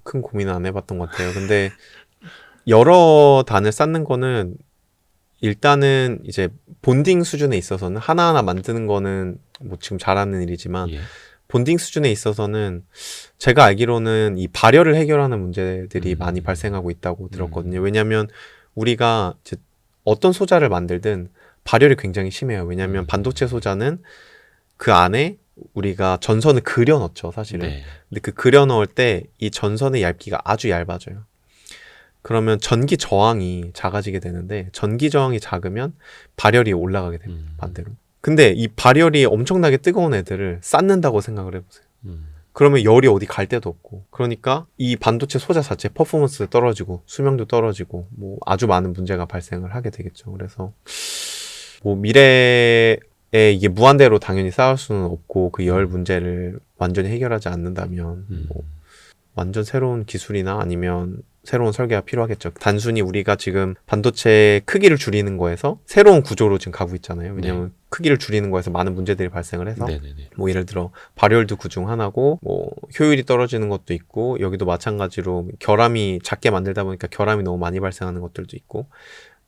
큰 고민은 안 해봤던 것 같아요. 근데 여러 단을 쌓는 거는 일단은 이제 본딩 수준에 있어서는 하나하나 만드는 거는 뭐 지금 잘하는 일이지만 예. 본딩 수준에 있어서는 제가 알기로는 이 발열을 해결하는 문제들이 많이 발생하고 있다고 들었거든요. 왜냐하면 우리가 이제 어떤 소자를 만들든 발열이 굉장히 심해요. 왜냐하면 반도체 소자는 그 안에 우리가 전선을 그려 넣죠, 사실은. 네. 근데 그 그려 넣을 때 이 전선의 얇기가 아주 얇아져요. 그러면 전기 저항이 작아지게 되는데 전기 저항이 작으면 발열이 올라가게 됩니다. 반대로. 근데 이 발열이 엄청나게 뜨거운 애들을 쌓는다고 생각을 해보세요. 그러면 열이 어디 갈 데도 없고. 그러니까 이 반도체 소자 자체 퍼포먼스 떨어지고 수명도 떨어지고 뭐 아주 많은 문제가 발생을 하게 되겠죠. 그래서 뭐 미래에 이게 무한대로 당연히 쌓을 수는 없고 그 열 문제를 완전히 해결하지 않는다면 뭐 완전 새로운 기술이나 아니면 새로운 설계가 필요하겠죠. 단순히 우리가 지금 반도체 크기를 줄이는 거에서 새로운 구조로 지금 가고 있잖아요. 왜냐하면 크기를 줄이는 거에서 많은 문제들이 발생을 해서 네네네. 뭐 예를 들어 발열도 그중 하나고 뭐 효율이 떨어지는 것도 있고 여기도 마찬가지로 결함이 작게 만들다 보니까 결함이 너무 많이 발생하는 것들도 있고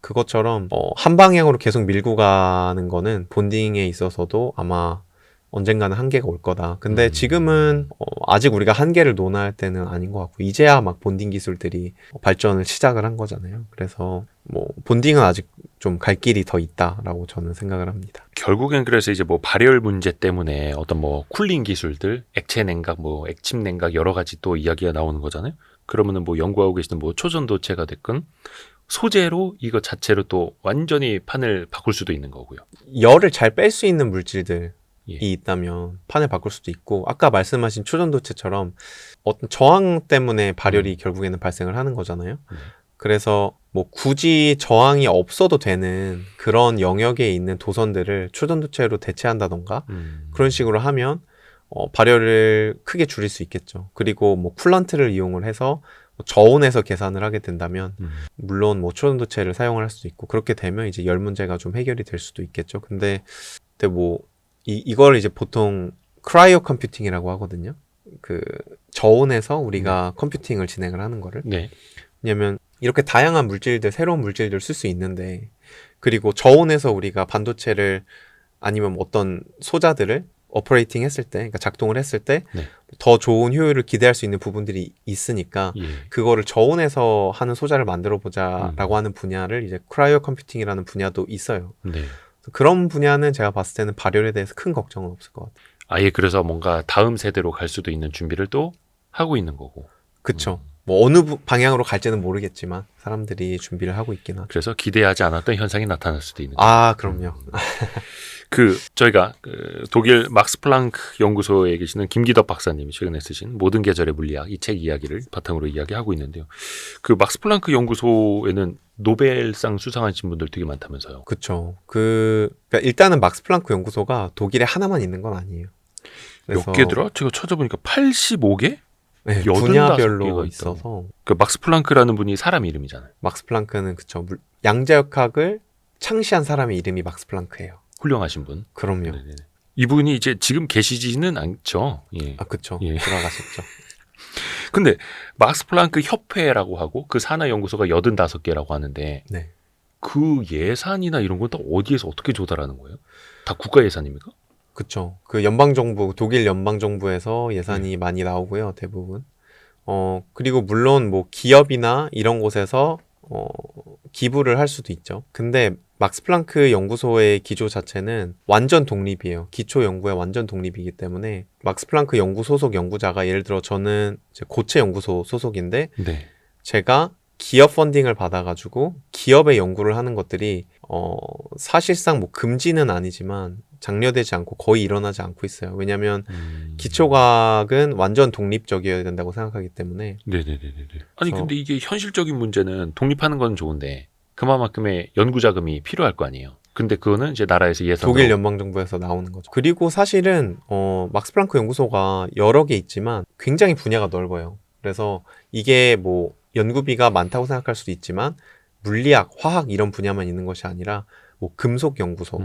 그것처럼 한 방향으로 계속 밀고 가는 거는 본딩에 있어서도 아마 언젠가는 한계가 올 거다. 근데 지금은 아직 우리가 한계를 논할 때는 아닌 것 같고 이제야 막 본딩 기술들이 발전을 시작을 한 거잖아요. 그래서 뭐 본딩은 아직 좀 갈 길이 더 있다라고 저는 생각을 합니다. 결국엔 그래서 이제 뭐 발열 문제 때문에 어떤 뭐 쿨링 기술들, 액체 냉각, 뭐 액침 냉각 여러 가지 또 이야기가 나오는 거잖아요. 그러면은 뭐 연구하고 계시는 뭐 초전도체가 됐건 소재로 이거 자체로 또 완전히 판을 바꿀 수도 있는 거고요. 열을 잘 뺄 수 있는 물질들 예. 이 있다면 판을 바꿀 수도 있고 아까 말씀하신 초전도체처럼 어떤 저항 때문에 발열이 결국에는 발생을 하는 거잖아요. 그래서 뭐 굳이 저항이 없어도 되는 그런 영역에 있는 도선들을 초전도체로 대체한다던가 그런 식으로 하면 발열을 크게 줄일 수 있겠죠. 그리고 뭐 쿨런트를 이용을 해서 저온에서 계산을 하게 된다면 물론 뭐 초전도체를 사용을 할 수도 있고 그렇게 되면 이제 열 문제가 좀 해결이 될 수도 있겠죠. 근데 뭐 이걸 이제 보통 크라이오 컴퓨팅이라고 하거든요. 그 저온에서 우리가 컴퓨팅을 진행을 하는 거를. 네. 왜냐면 이렇게 다양한 물질들, 새로운 물질들 쓸 수 있는데 그리고 저온에서 우리가 반도체를 아니면 어떤 소자들을 오퍼레이팅 했을 때, 그러니까 작동을 했을 때 더 좋은 효율을 기대할 수 있는 부분들이 있으니까 예. 그거를 저온에서 하는 소자를 만들어 보자라고 하는 분야를 이제 크라이오 컴퓨팅이라는 분야도 있어요. 네. 그런 분야는 제가 봤을 때는 발열에 대해서 큰 걱정은 없을 것 같아요. 아예 그래서 뭔가 다음 세대로 갈 수도 있는 준비를 또 하고 있는 거고. 그쵸. 뭐 어느 방향으로 갈지는 모르겠지만 사람들이 준비를 하고 있긴 하죠. 그래서 기대하지 않았던 현상이 나타날 수도 있는. 아, 그럼요. 저희가 독일 막스 플랑크 연구소에 계시는 김기덕 박사님이 최근에 쓰신 모든 계절의 물리학 이 책 이야기를 바탕으로 이야기하고 있는데요. 그 막스 플랑크 연구소에는 노벨상 수상하신 분들 되게 많다면서요. 그쵸. 그러니까 일단은 막스 플랑크 연구소가 독일에 하나만 있는 건 아니에요. 몇 개더라? 제가 찾아보니까 85개? 네, 85개가 분야별로 있다고. 있어서 그 막스 플랑크라는 분이 사람 이름이잖아요. 막스 플랑크는 그쵸. 양자역학을 창시한 사람의 이름이 막스 플랑크예요. 훌륭하신 분. 그럼요. 네네. 이분이 이제 지금 계시지는 않죠. 예. 아, 그쵸. 예. 돌아가셨죠. 근데 막스 플랑크 협회라고 하고 그 산하 연구소가 85개라고 하는데 네. 그 예산이나 이런 건 다 어디에서 어떻게 조달하는 거예요? 다 국가 예산입니까? 그쵸. 그 연방정부, 독일 연방정부에서 예산이 많이 나오고요, 대부분. 그리고 물론 뭐 기업이나 이런 곳에서 기부를 할 수도 있죠. 근데 막스 플랑크 연구소의 기조 자체는 완전 독립이에요. 기초 연구에 완전 독립이기 때문에 막스 플랑크 연구 소속 연구자가 예를 들어 저는 이제 고체 연구소 소속인데 네. 제가 기업 펀딩을 받아가지고 기업의 연구를 하는 것들이 사실상 뭐 금지는 아니지만 장려되지 않고 거의 일어나지 않고 있어요. 왜냐하면 기초과학은 완전 독립적이어야 된다고 생각하기 때문에. 네네네네. 아니 그래서- 근데 이게 현실적인 문제는 독립하는 건 좋은데 그만큼의 연구 자금이 필요할 거 아니에요. 근데 그거는 이제 나라에서 예산으로 독일 연방정부에서 나오는 거죠. 그리고 사실은 막스 플랑크 연구소가 여러 개 있지만 굉장히 분야가 넓어요. 그래서 이게 뭐 연구비가 많다고 생각할 수도 있지만 물리학, 화학 이런 분야만 있는 것이 아니라 뭐 금속 연구소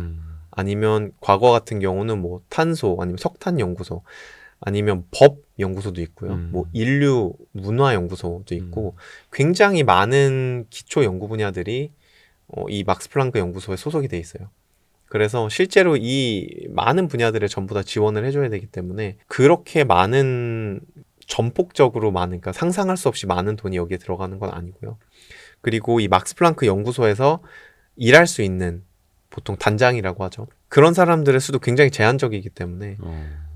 아니면 과거 같은 경우는 뭐 탄소 아니면 석탄 연구소 아니면 법 연구소도 있고요. 뭐 인류 문화 연구소도 있고 굉장히 많은 기초 연구 분야들이 이 막스 플랑크 연구소에 소속이 돼 있어요. 그래서 실제로 이 많은 분야들에 전부 다 지원을 해줘야 되기 때문에 그렇게 많은 전폭적으로 많은, 그러니까 상상할 수 없이 많은 돈이 여기에 들어가는 건 아니고요. 그리고 이 막스 플랑크 연구소에서 일할 수 있는 보통 단장이라고 하죠. 그런 사람들의 수도 굉장히 제한적이기 때문에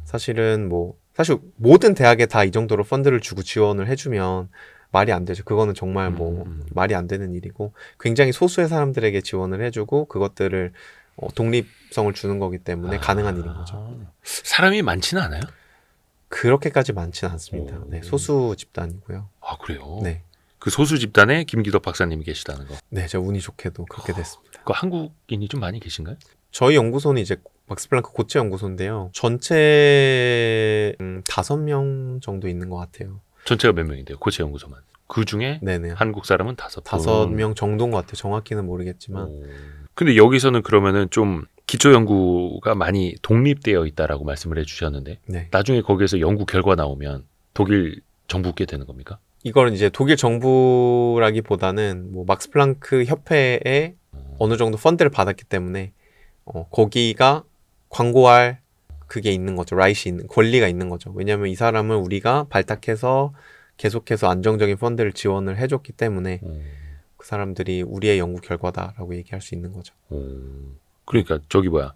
사실은 뭐 사실 모든 대학에 다 이 정도로 펀드를 주고 지원을 해주면 말이 안 되죠. 그거는 정말 뭐 말이 안 되는 일이고 굉장히 소수의 사람들에게 지원을 해주고 그것들을 독립성을 주는 거기 때문에 가능한 일인 거죠. 사람이 많지는 않아요? 그렇게까지 많지는 않습니다. 오. 네, 소수 집단이고요. 아 그래요? 네, 그 소수 집단에 김기덕 박사님이 계시다는 거. 네, 제가 운이 좋게도 그렇게 됐습니다. 그 한국인이 좀 많이 계신가요? 저희 연구소는 이제 막스 플랑크 고체 연구소인데요. 전체 5명 정도 있는 것 같아요. 전체가 몇 명인데요? 고체 연구소만. 그 중에 네네. 한국 사람은 5분. 5명 정도인 것 같아요. 정확히는 모르겠지만. 오. 근데 여기서는 그러면은 좀 기초 연구가 많이 독립되어 있다라고 말씀을 해주셨는데 네. 나중에 거기에서 연구 결과 나오면 독일 정부께 되는 겁니까? 이걸 이제 독일 정부라기보다는 뭐 막스 플랑크 협회에 어느 정도 펀드를 받았기 때문에 거기가 광고할 그게 있는 거죠. 라이트 있는 권리가 있는 거죠. 왜냐하면 이 사람을 우리가 발탁해서 계속해서 안정적인 펀드를 지원을 해줬기 때문에 그 사람들이 우리의 연구 결과다라고 얘기할 수 있는 거죠. 그러니까 저기 뭐야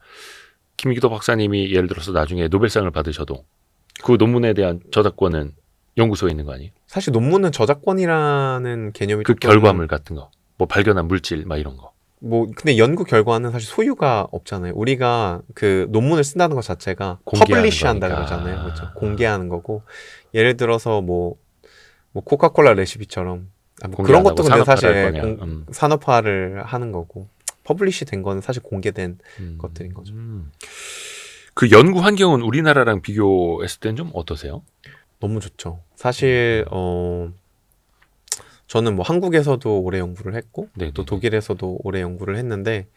김기덕 박사님이 예를 들어서 나중에 노벨상을 받으셔도 그 논문에 대한 저작권은 연구소에 있는 거 아니에요? 사실 논문은 저작권이라는 개념이 그 조금 결과물 같은 거, 뭐 발견한 물질 막 이런 거. 뭐 근데 연구 결과는 사실 소유가 없잖아요. 우리가 그 논문을 쓴다는 것 자체가 공개하는 퍼블리시 한다 거니까. 그러잖아요. 그렇죠? 공개하는 거고 예를 들어서 뭐 코카콜라 레시피처럼 뭐 공개 그런 안 하고 것도 근데 산업화를 할 사실 거냐. 산업화를 하는 거고 퍼블리시 된 거는 사실 공개된 것들인 거죠. 그 연구 환경은 우리나라랑 비교했을 때는 좀 어떠세요? 너무 좋죠. 사실 저는 뭐 한국에서도 오래 연구를 했고 네, 또 네, 독일에서도 오래 연구를 했는데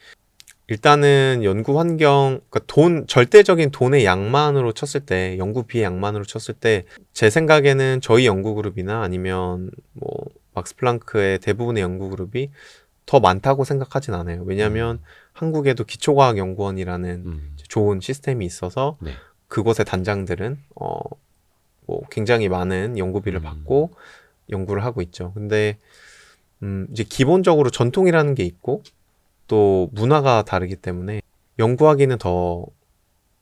일단은 연구 환경, 그러니까 절대적인 돈의 양만으로 쳤을 때, 연구비의 양만으로 쳤을 때, 제 생각에는 저희 연구 그룹이나 아니면 뭐 막스 플랑크의 대부분의 연구 그룹이 더 많다고 생각하진 않아요. 왜냐하면 한국에도 기초과학연구원이라는 좋은 시스템이 있어서 네. 그곳의 단장들은 뭐 굉장히 많은 연구비를 받고 연구를 하고 있죠. 근데 이제 기본적으로 전통이라는 게 있고 또 문화가 다르기 때문에 연구하기는 더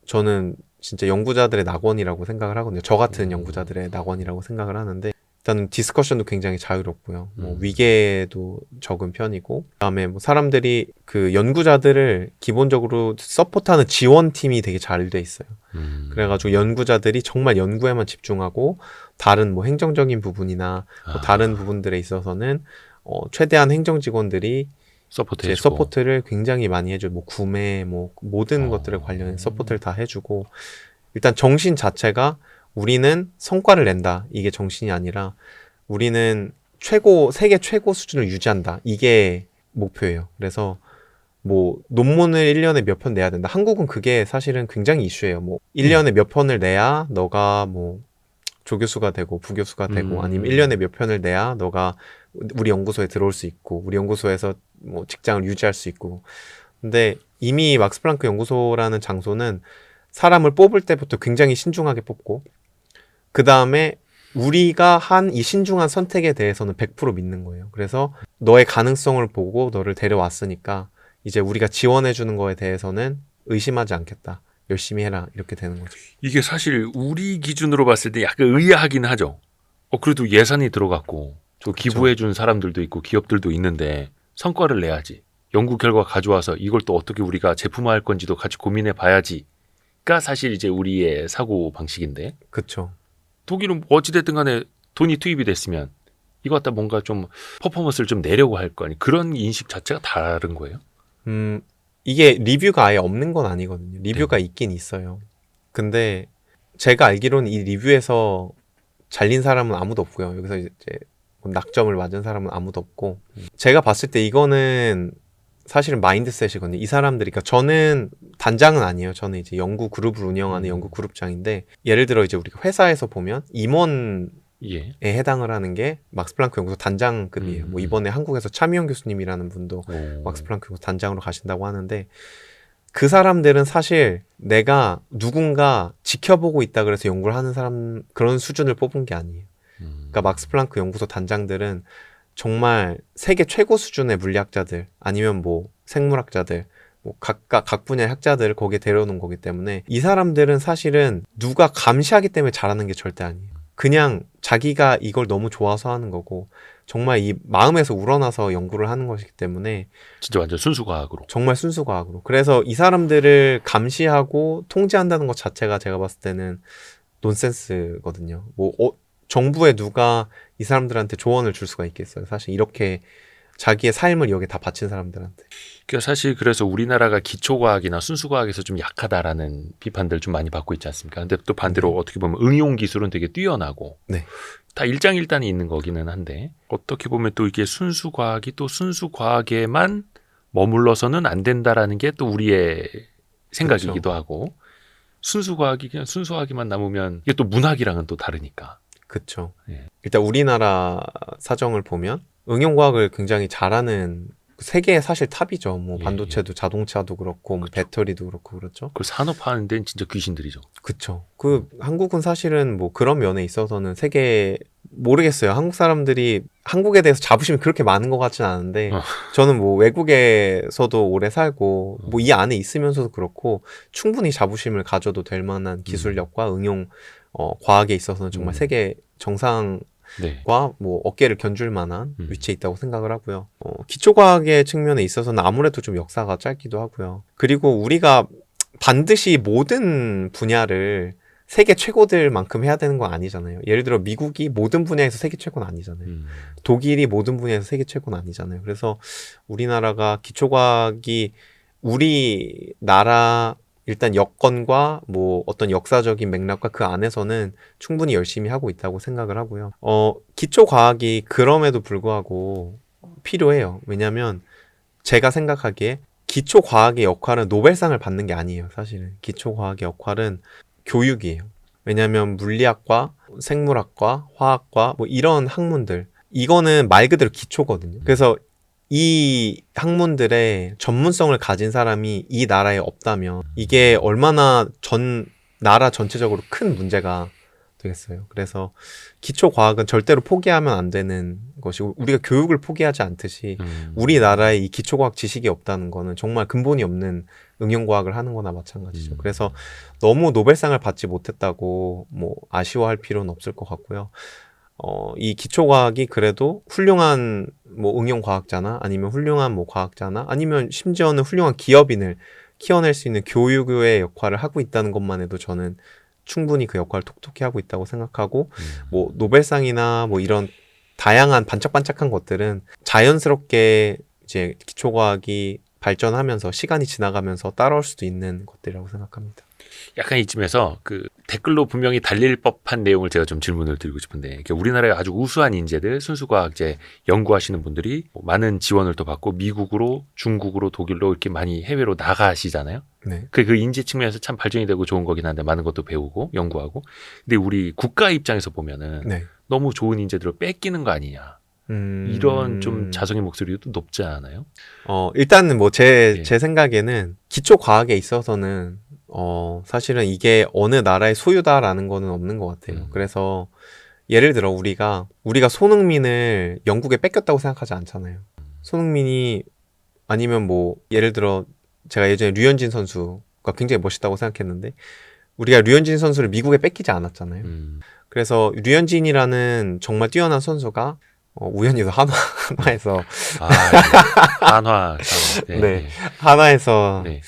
저는 진짜 연구자들의 낙원이라고 생각을 하거든요. 저 같은 연구자들의 낙원이라고 생각을 하는데 일단은 디스커션도 굉장히 자유롭고요. 뭐 위계도 적은 편이고 그다음에 뭐 사람들이 그 연구자들을 기본적으로 서포트하는 지원팀이 되게 잘 돼 있어요. 그래가지고 연구자들이 정말 연구에만 집중하고 다른 뭐 행정적인 부분이나 뭐 다른 부분들에 있어서는 최대한 행정 직원들이 서포트해주고. 서포트를 굉장히 많이 해줘. 뭐 구매, 뭐 모든 것들에 관련해 서포트를 다 해주고 일단 정신 자체가 우리는 성과를 낸다. 이게 정신이 아니라 우리는 세계 최고 수준을 유지한다. 이게 목표예요. 그래서 뭐 논문을 1년에 몇 편 내야 된다. 한국은 그게 사실은 굉장히 이슈예요. 뭐 1년에 몇 편을 내야 너가 뭐 조교수가 되고 부교수가 되고 아니면 1년에 몇 편을 내야 너가 우리 연구소에 들어올 수 있고 우리 연구소에서 뭐 직장을 유지할 수 있고. 근데 이미 막스 플랑크 연구소라는 장소는 사람을 뽑을 때부터 굉장히 신중하게 뽑고 그 다음에 우리가 한 이 신중한 선택에 대해서는 100% 믿는 거예요. 그래서 너의 가능성을 보고 너를 데려왔으니까 이제 우리가 지원해주는 거에 대해서는 의심하지 않겠다. 열심히 해라. 이렇게 되는 거죠. 이게 사실 우리 기준으로 봤을 때 약간 의아하긴 하죠. 그래도 예산이 들어갔고 저 기부해준 사람들도 있고 기업들도 있는데 성과를 내야지. 연구 결과 가져와서 이걸 또 어떻게 우리가 제품화할 건지도 같이 고민해 봐야지가 사실 이제 우리의 사고 방식인데 그렇죠. 독일은 어찌됐든 간에 돈이 투입이 됐으면 이거 갖다 뭔가 좀 퍼포먼스를 좀 내려고 할 거 아니 그런 인식 자체가 다른 거예요? 이게 리뷰가 아예 없는 건 아니거든요. 리뷰가 있긴 있어요. 근데 제가 알기로는 이 리뷰에서 잘린 사람은 아무도 없고요. 여기서 이제 낙점을 맞은 사람은 아무도 없고 제가 봤을 때 이거는 사실은 마인드셋이거든요. 이 사람들이, 그러니까 저는 단장은 아니에요. 저는 이제 연구 그룹을 운영하는 연구 그룹장인데 예를 들어 이제 우리가 회사에서 보면 임원에 해당을 하는 게 막스 플랑크 연구소 단장급이에요. 뭐 이번에 한국에서 차미영 교수님이라는 분도 막스 플랑크 연구소 단장으로 가신다고 하는데 그 사람들은 사실 내가 누군가 지켜보고 있다 그래서 연구를 하는 사람 그런 수준을 뽑은 게 아니에요. 그러니까 막스 플랑크 연구소 단장들은 정말 세계 최고 수준의 물리학자들 아니면 뭐 생물학자들 뭐 각 분야의 학자들을 거기에 데려오는 거기 때문에 이 사람들은 사실은 누가 감시하기 때문에 잘하는 게 절대 아니에요. 그냥 자기가 이걸 너무 좋아서 하는 거고 정말 이 마음에서 우러나서 연구를 하는 것이기 때문에 진짜 완전 순수과학으로 정말 순수과학으로. 그래서 이 사람들을 감시하고 통제한다는 것 자체가 제가 봤을 때는 논센스거든요. 뭐 정부에 누가 이 사람들한테 조언을 줄 수가 있겠어요. 사실 이렇게 자기의 삶을 여기에 다 바친 사람들한테. 그러니까 사실 그래서 우리나라가 기초과학이나 순수과학에서 좀 약하다라는 비판들 좀 많이 받고 있지 않습니까? 근데 또 반대로 어떻게 보면 응용 기술은 되게 뛰어나고 다 일장일단이 있는 거기는 한데 어떻게 보면 또 이게 순수과학이 또 순수과학에만 머물러서는 안 된다라는 게 또 우리의 생각이기도 하고 순수과학이 그냥 순수하기만 남으면 이게 또 문학이랑은 또 다르니까. 그렇죠. 일단 우리나라 사정을 보면 응용과학을 굉장히 잘하는 세계의 사실 탑이죠. 뭐 반도체도 자동차도 그렇고 뭐 배터리도 그렇고 그렇죠. 그 산업화하는 데는 진짜 귀신들이죠. 그렇죠. 그 한국은 사실은 뭐 그런 면에 있어서는 세계 모르겠어요. 한국 사람들이 한국에 대해서 자부심이 그렇게 많은 것 같진 않은데 저는 뭐 외국에서도 오래 살고 뭐 이 안에 있으면서도 그렇고 충분히 자부심을 가져도 될 만한 기술력과 응용 과학에 있어서는 정말 세계 정상과 뭐 어깨를 견줄 만한 위치에 있다고 생각을 하고요. 기초과학의 측면에 있어서는 아무래도 좀 역사가 짧기도 하고요. 그리고 우리가 반드시 모든 분야를 세계 최고들만큼 해야 되는 건 아니잖아요. 예를 들어 미국이 모든 분야에서 세계 최고는 아니잖아요. 독일이 모든 분야에서 세계 최고는 아니잖아요. 그래서 우리나라가 기초과학이 우리나라 일단 여건과 뭐 어떤 역사적인 맥락과 그 안에서는 충분히 열심히 하고 있다고 생각을 하고요. 기초과학이 그럼에도 불구하고 필요해요. 왜냐하면 제가 생각하기에 기초과학의 역할은 노벨상을 받는 게 아니에요. 사실은 기초과학의 역할은 교육이에요. 왜냐하면 물리학과, 생물학과, 화학과 뭐 이런 학문들 이거는 말 그대로 기초거든요. 그래서 이 학문들의 전문성을 가진 사람이 이 나라에 없다면 이게 얼마나 나라 전체적으로 큰 문제가 되겠어요. 그래서 기초과학은 절대로 포기하면 안 되는 것이고 우리가 교육을 포기하지 않듯이 우리나라에 이 기초과학 지식이 없다는 거는 정말 근본이 없는 응용과학을 하는 거나 마찬가지죠. 그래서 너무 노벨상을 받지 못했다고 뭐 아쉬워할 필요는 없을 것 같고요. 이 기초과학이 그래도 훌륭한 뭐 응용과학자나 아니면 훌륭한 뭐 과학자나 아니면 심지어는 훌륭한 기업인을 키워낼 수 있는 교육의 역할을 하고 있다는 것만 해도 저는 충분히 그 역할을 톡톡히 하고 있다고 생각하고 뭐 노벨상이나 뭐 이런 다양한 반짝반짝한 것들은 자연스럽게 이제 기초과학이 발전하면서 시간이 지나가면서 따라올 수도 있는 것들이라고 생각합니다. 약간 이쯤에서 그 댓글로 분명히 달릴 법한 내용을 제가 좀 질문을 드리고 싶은데 그러니까 우리나라의 아주 우수한 인재들 순수과학제 연구하시는 분들이 많은 지원을 또 받고 미국으로 중국으로 독일로 이렇게 많이 해외로 나가시잖아요. 네. 그 인재 측면에서 참 발전이 되고 좋은 거긴 한데 많은 것도 배우고 연구하고 근데 우리 국가 입장에서 보면은 네. 너무 좋은 인재들을 뺏기는 거 아니냐 이런 좀 자성의 목소리도 높지 않아요? 일단은 뭐 예. 제 생각에는 기초 과학에 있어서는 사실은 이게 어느 나라의 소유다라는 거는 없는 것 같아요. 그래서 예를 들어 우리가 손흥민을 영국에 뺏겼다고 생각하지 않잖아요. 손흥민이 아니면 뭐 예를 들어 제가 예전에 류현진 선수가 굉장히 멋있다고 생각했는데 우리가 류현진 선수를 미국에 뺏기지 않았잖아요. 그래서 류현진이라는 정말 뛰어난 선수가 우연히도 한화에서 한화 네. 네. 한화에서 네.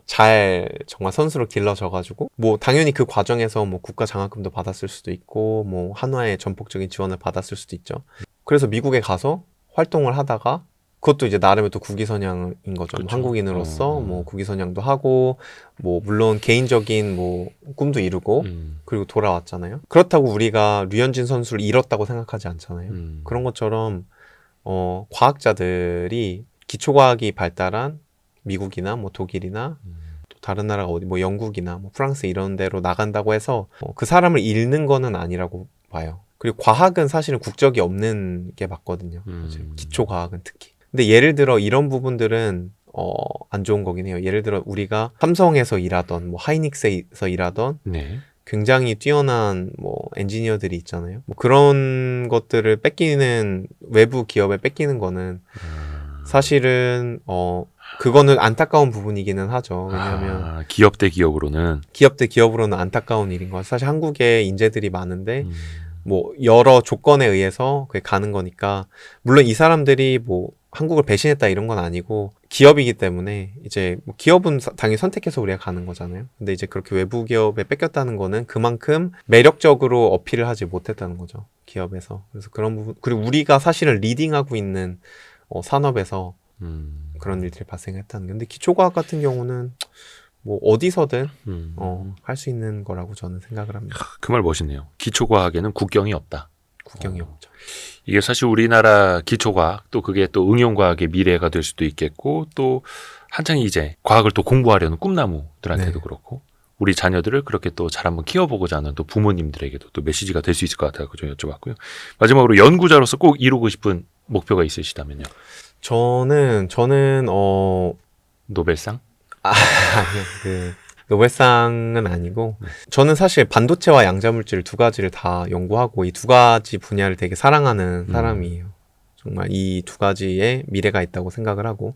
잘 정말 선수로 길러져가지고 뭐 당연히 그 과정에서 뭐 국가 장학금도 받았을 수도 있고 뭐 한화의 전폭적인 지원을 받았을 수도 있죠. 그래서 미국에 가서 활동을 하다가 그것도 이제 나름의 또 국위선양인 거죠. 그렇죠. 한국인으로서 뭐 국위선양도 하고 뭐 물론 개인적인 뭐 꿈도 이루고 그리고 돌아왔잖아요. 그렇다고 우리가 류현진 선수를 잃었다고 생각하지 않잖아요. 그런 것처럼 과학자들이 기초과학이 발달한 미국이나 뭐 독일이나 또 다른 나라가 어디 뭐 영국이나 뭐 프랑스 이런 데로 나간다고 해서 그 사람을 잃는 거는 아니라고 봐요. 그리고 과학은 사실은 국적이 없는 게 맞거든요. 기초과학은 특히. 근데 예를 들어 이런 부분들은 안 좋은 거긴 해요. 예를 들어 우리가 삼성에서 일하던 뭐 하이닉스에서 일하던 네. 굉장히 뛰어난 뭐 엔지니어들이 있잖아요. 뭐 그런 것들을 뺏기는 외부 기업에 뺏기는 거는 사실은 그거는 안타까운 부분이기는 하죠. 왜냐하면 기업 대 기업으로는 기업 대 기업으로는 안타까운 일인 거. 사실 한국에 인재들이 많은데 뭐 여러 조건에 의해서 그게 가는 거니까 물론 이 사람들이 뭐 한국을 배신했다 이런 건 아니고 기업이기 때문에 이제 뭐 기업은 당연히 선택해서 우리가 가는 거잖아요. 근데 이제 그렇게 외부 기업에 뺏겼다는 거는 그만큼 매력적으로 어필을 하지 못했다는 거죠. 기업에서. 그래서 그런 부분 그리고 우리가 사실은 리딩하고 있는 산업에서 그런 일들이 발생했다는 게. 근데 기초과학 같은 경우는 뭐 어디서든 할 수 있는 거라고 저는 생각을 합니다. 그 말 멋있네요. 기초과학에는 국경이 없다. 국경이 없죠. 이게 사실 우리나라 기초과학 또 그게 또 응용과학의 미래가 될 수도 있겠고 또 한창 이제 과학을 또 공부하려는 꿈나무들한테도 네. 그렇고 우리 자녀들을 그렇게 또 잘 한번 키워보고자 하는 또 부모님들에게도 또 메시지가 될 수 있을 것 같아서 좀 여쭤봤고요. 마지막으로 연구자로서 꼭 이루고 싶은 목표가 있으시다면요. 저는 노벨상? 아니요. 노벨상은 아니고 저는 사실 반도체와 양자물질 두 가지를 다 연구하고 이 두 가지 분야를 되게 사랑하는 사람이에요. 정말 이 두 가지에 미래가 있다고 생각을 하고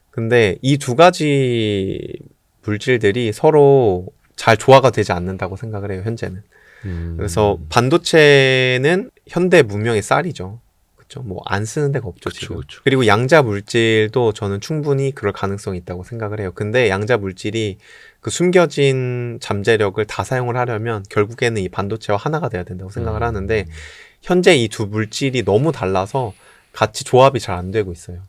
근데 이 두 가지 물질들이 서로 잘 조화가 되지 않는다고 생각을 해요. 현재는. 그래서 반도체는 현대 문명의 쌀이죠. 그렇죠. 뭐 안 쓰는 데가 없죠. 그쵸, 지금. 그쵸. 그리고 양자 물질도 저는 충분히 그럴 가능성이 있다고 생각을 해요. 근데 양자 물질이 그 숨겨진 잠재력을 다 사용을 하려면 결국에는 이 반도체와 하나가 돼야 된다고 생각을 하는데 현재 이 두 물질이 너무 달라서 같이 조합이 잘 안 되고 있어요.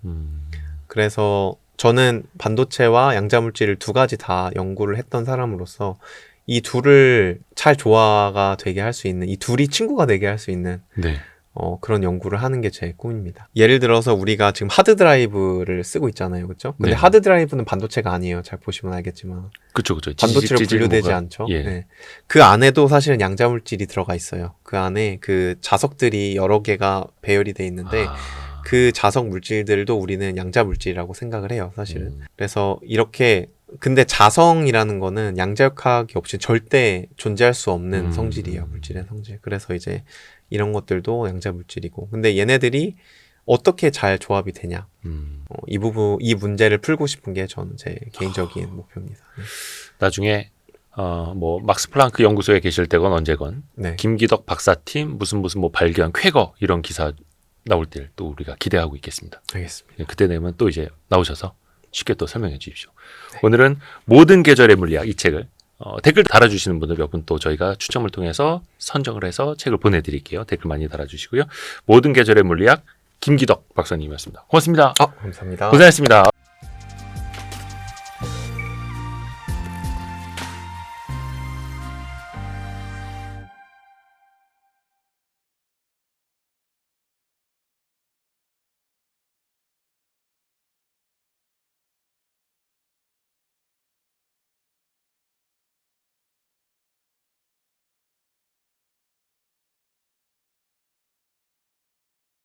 그래서 저는 반도체와 양자 물질을 두 가지 다 연구를 했던 사람으로서 이 둘을 잘 조화가 되게 할 수 있는 이 둘이 친구가 되게 할 수 있는 네. 그런 연구를 하는 게 제 꿈입니다. 예를 들어서 우리가 지금 하드 드라이브를 쓰고 있잖아요. 그렇죠? 근데 네. 하드 드라이브는 반도체가 아니에요. 잘 보시면 알겠지만. 그쵸. 반도체로 찌질 분류되지 뭐가- 않죠. 예. 네. 그 안에도 사실은 양자 물질이 들어가 있어요. 그 안에 그 자석들이 여러 개가 배열이 돼 있는데 그 자석 물질들도 우리는 양자 물질이라고 생각을 해요. 사실은. 그래서 이렇게 근데 자성이라는 거는 양자역학이 없이 절대 존재할 수 없는 성질이에요. 물질의 성질. 그래서 이제 이런 것들도 양자 물질이고. 근데 얘네들이 어떻게 잘 조합이 되냐. 이 문제를 풀고 싶은 게 저는 제 개인적인 목표입니다. 네. 나중에 뭐 막스 플랑크 연구소에 계실 때건 언제건 네. 김기덕 박사팀 무슨 뭐 발견 쾌거 이런 기사 나올 때를 또 우리가 기대하고 있겠습니다. 알겠습니다. 그때 되면 또 이제 나오셔서 쉽게 또 설명해 주십시오. 네. 오늘은 모든 계절의 물리학 이 책을 댓글 달아주시는 분들 몇 분 또 저희가 추첨을 통해서 선정을 해서 책을 보내드릴게요. 댓글 많이 달아주시고요. 모든 계절의 물리학 김기덕 박사님이었습니다. 고맙습니다. 감사합니다. 고생하셨습니다.